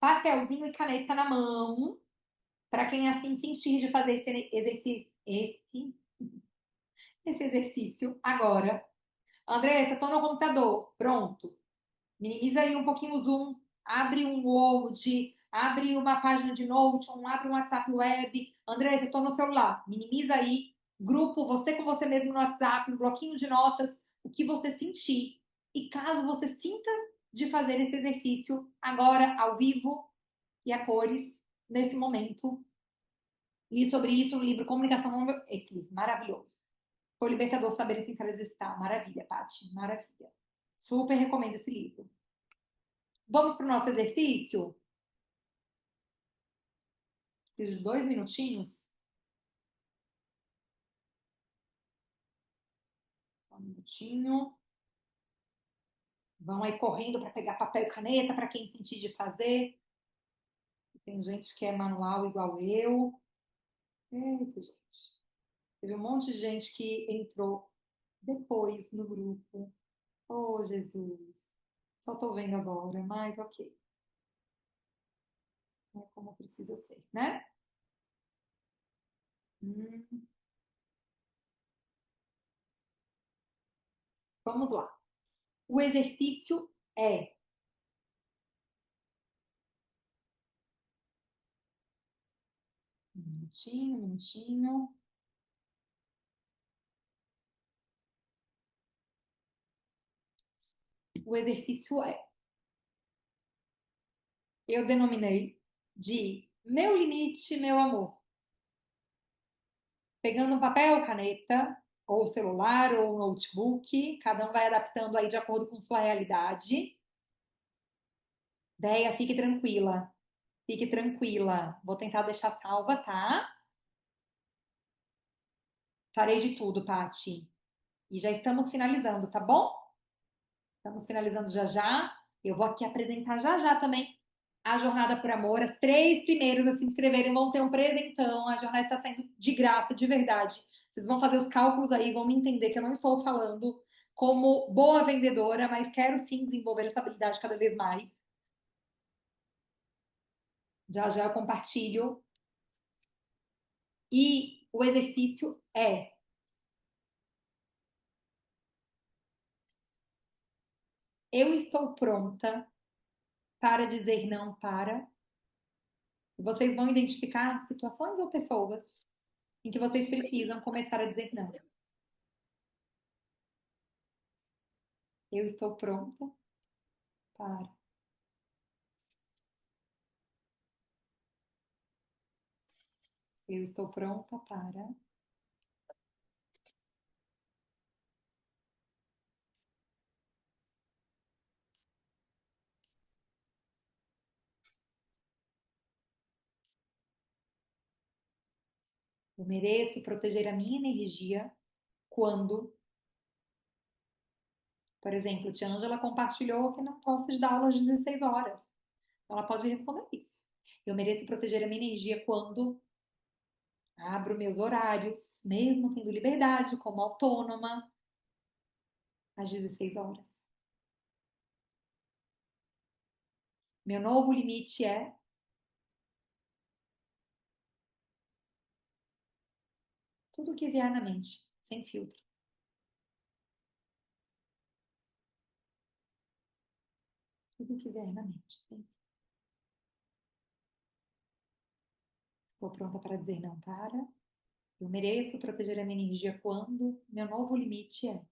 papelzinho e caneta na mão, para quem assim sentir de fazer esse exercício agora. Andressa, tô no computador. Pronto. Minimiza aí um pouquinho o zoom, abre um Word, abre uma página de Notion, abre um WhatsApp web. Andressa, eu tô no celular. Minimiza aí, grupo, você com você mesmo no WhatsApp, um bloquinho de notas, o que você sentir. E caso você sinta de fazer esse exercício agora, ao vivo e a cores, nesse momento, li sobre isso no livro Comunicação Não... Esse livro, maravilhoso. Foi libertador saber e tentar exercitar. Maravilha, Paty, maravilha. Super recomendo esse livro. Vamos para o nosso exercício? Preciso de 2 minutinhos. Um minutinho. Vão aí correndo para pegar papel e caneta, para quem sentir de fazer. Tem gente que é manual igual eu. Eita, gente. Teve um monte de gente que entrou depois no grupo. Oh, Jesus. Só tô vendo agora, mas ok. É como precisa ser, né? Hum, vamos lá. O exercício é um minutinho, um minutinho. O exercício é, eu denominei de meu limite, meu amor. Pegando um papel, caneta, ou celular, ou notebook, cada um vai adaptando aí de acordo com sua realidade. Ideia, fique tranquila. Fique tranquila. Vou tentar deixar salva, tá? Farei de tudo, Pati. E já estamos finalizando, tá bom? Estamos finalizando já já. Eu vou aqui apresentar já já também a Jornada por Amor. As 3 primeiras a se inscreverem vão ter um presentão. A jornada está saindo de graça, de verdade. Vocês vão fazer os cálculos aí, vão me entender que eu não estou falando como boa vendedora, mas quero sim desenvolver essa habilidade cada vez mais. Já já eu compartilho. E o exercício é: eu estou pronta para dizer não para. Vocês vão identificar situações ou pessoas em que vocês precisam começar a dizer não. Eu estou pronta para. Eu estou pronta para. Eu mereço proteger a minha energia quando, por exemplo, Tia Ângela compartilhou que não posso te dar aula às 16 horas. Ela pode responder isso. Eu mereço proteger a minha energia quando abro meus horários, mesmo tendo liberdade, como autônoma, às 16 horas. Meu novo limite é tudo que vier na mente, sem filtro. Tudo que vier na mente, sem filtro. Estou pronta para dizer não para. Eu mereço proteger a minha energia quando meu novo limite é.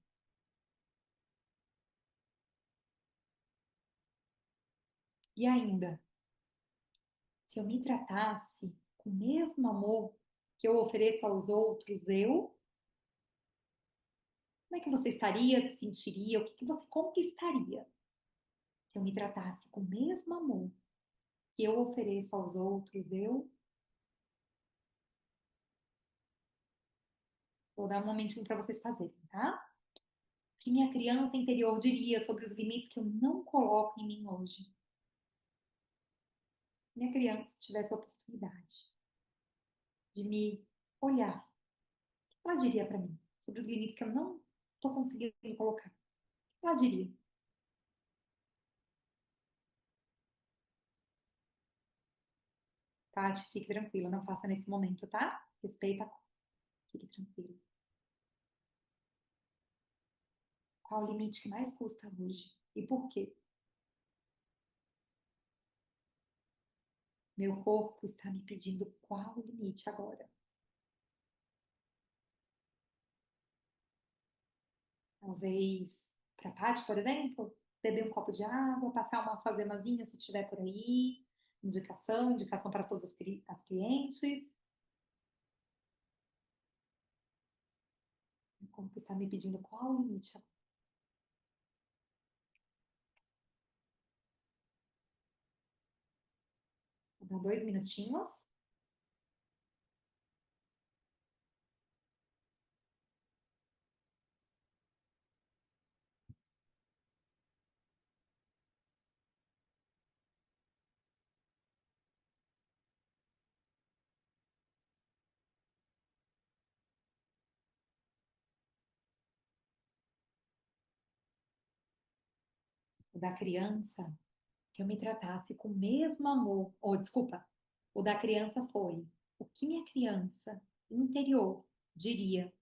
E ainda, se eu me tratasse com o mesmo amor que eu ofereço aos outros, como é que você estaria, se sentiria? O que você conquistaria se eu me tratasse com o mesmo amor que eu ofereço aos outros, vou dar um momentinho para vocês fazerem, tá? O que minha criança interior diria sobre os limites que eu não coloco em mim hoje? Se minha criança tivesse a oportunidade de me olhar, o que ela diria para mim sobre os limites que eu não estou conseguindo colocar? O que ela diria? Tati, fique tranquila, não faça nesse momento, tá? Respeita, fique tranquila. Qual o limite que mais custa hoje? E por quê? Meu corpo está me pedindo qual o limite agora? Talvez para a Paty, por exemplo, beber um copo de água, passar uma alfazemazinha se tiver por aí, indicação para todas as clientes. Meu corpo está me pedindo qual o limite agora? Vou dar 2 minutinhos. O da criança, que eu me tratasse com o mesmo amor. Ou, desculpa, o da criança foi o que minha criança interior diria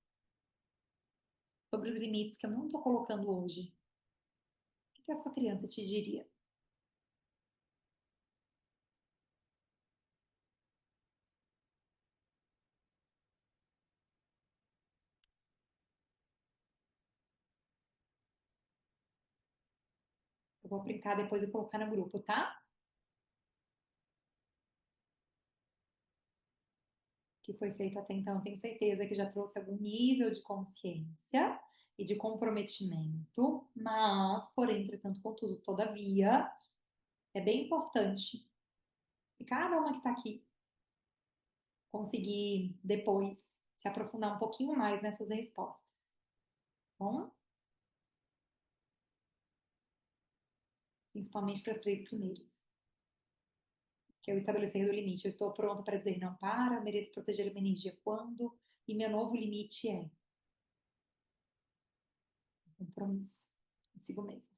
sobre os limites que eu não estou colocando hoje. O que a sua criança te diria? Eu vou brincar depois e colocar no grupo, tá? Que foi feito até então, tenho certeza que já trouxe algum nível de consciência e de comprometimento, mas, porém, entretanto, contudo, todavia, é bem importante que cada uma que está aqui conseguir depois se aprofundar um pouquinho mais nessas respostas. Bom, principalmente para as 3 primeiras. que é o estabelecer do limite. Eu estou pronta para dizer não para, mereço proteger a minha energia quando, e meu novo limite é compromisso consigo mesmo.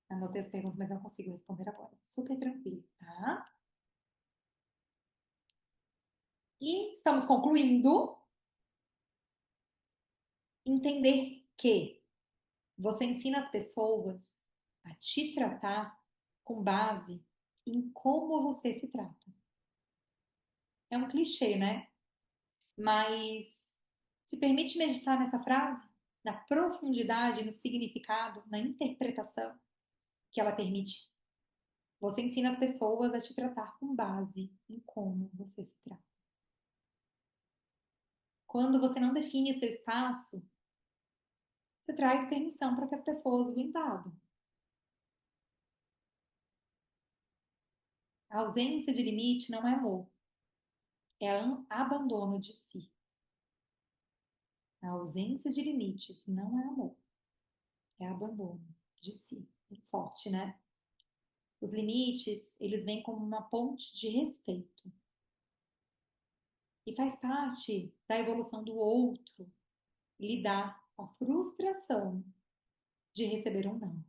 Anotei as perguntas, mas não consigo responder agora. Super tranquilo, tá? E estamos concluindo. Entender que você ensina as pessoas a te tratar com base em como você se trata. É um clichê, né? Mas se permite meditar nessa frase, na profundidade, no significado, na interpretação que ela permite. Você ensina as pessoas a te tratar com base em como você se trata. Quando você não define o seu espaço, você traz permissão para que as pessoas o invadam. A ausência de limite não é amor, é abandono de si. A ausência de limites não é amor, é abandono de si. É forte, né? Os limites, eles vêm como uma ponte de respeito. E faz parte da evolução do outro lidar com a frustração de receber um não.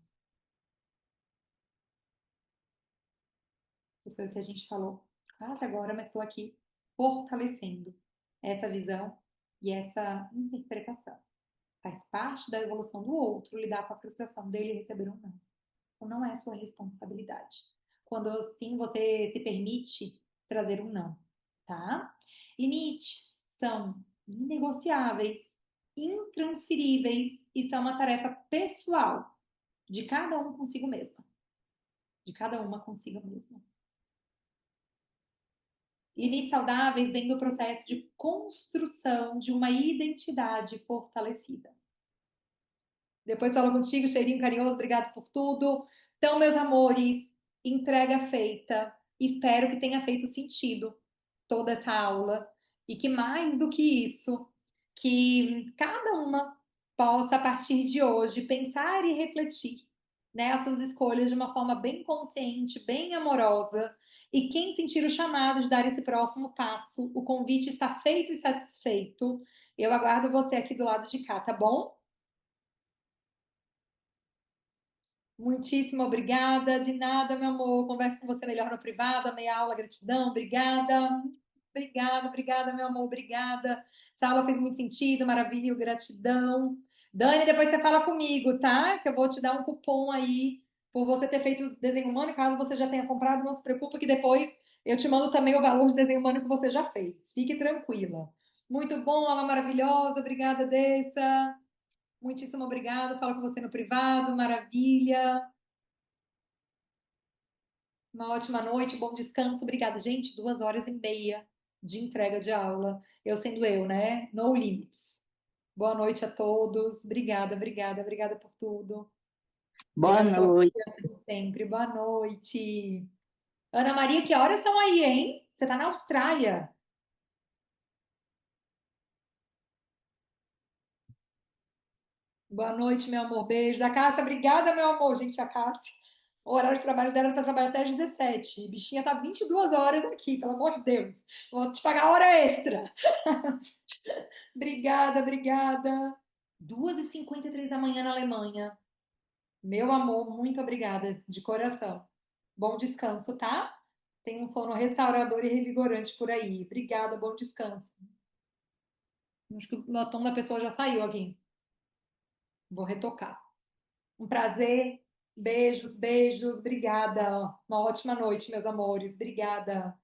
E foi o que a gente falou quase agora, mas estou aqui fortalecendo essa visão e essa interpretação. Faz parte da evolução do outro lidar com a frustração dele e receber um não. Então não é sua responsabilidassim quando assim você se permite trazer um não, tá? Limites são inegociáveis, intransferíveis e são uma tarefa pessoal de cada um consigo mesma, de cada uma consigo mesma. Limites saudáveis vêm do processo de construção de uma identidade fortalecida. Depois falo contigo, cheirinho carinhoso, obrigado por tudo. Então, meus amores, entrega feita. Espero que tenha feito sentido toda essa aula e que mais do que isso, que cada uma possa, a partir de hoje, pensar e refletir, né, as suas escolhas de uma forma bem consciente, bem amorosa. E quem sentir o chamado de dar esse próximo passo, o convite está feito e satisfeito. Eu aguardo você aqui do lado de cá, tá bom? Muitíssimo obrigada. De nada, meu amor. Converso com você melhor no privado, meia aula, gratidão. Obrigada. Obrigada, obrigada, meu amor. Obrigada. Essa aula fez muito sentido, maravilha, gratidão. Dani, depois você fala comigo, tá? Que eu vou te dar um cupom aí por você ter feito o desenho humano. Caso você já tenha comprado, não se preocupe que depois eu te mando também o valor de desenho humano que você já fez. Fique tranquila. Muito bom, aula maravilhosa. Obrigada, Deissa. Muitíssimo obrigada. Falo com você no privado. Maravilha. Uma ótima noite, bom descanso. Obrigada, gente. 2 horas e meia de entrega de aula. Eu sendo eu, né? No limits. Boa noite a todos. Obrigada, obrigada, obrigada por tudo. Boa Obrigada pela noite. confiança de sempre. Boa noite. Ana Maria, que horas são aí, hein? Você tá na Austrália. Boa noite, meu amor. Beijo. A Cássia, obrigada, meu amor. Gente, a Cássia. O horário de trabalho dela era para trabalhar até às 17. Bichinha tá 22 horas aqui, pelo amor de Deus. Vou te pagar hora extra. Obrigada, obrigada. 2h53 da manhã na Alemanha. Meu amor, muito obrigada, de coração. Bom descanso, tá? Tem um sono restaurador e revigorante por aí. Obrigada, bom descanso. Acho que o batom da pessoa já saiu aqui. Vou retocar. Um prazer. Beijos, beijos. Obrigada. Uma ótima noite, meus amores. Obrigada.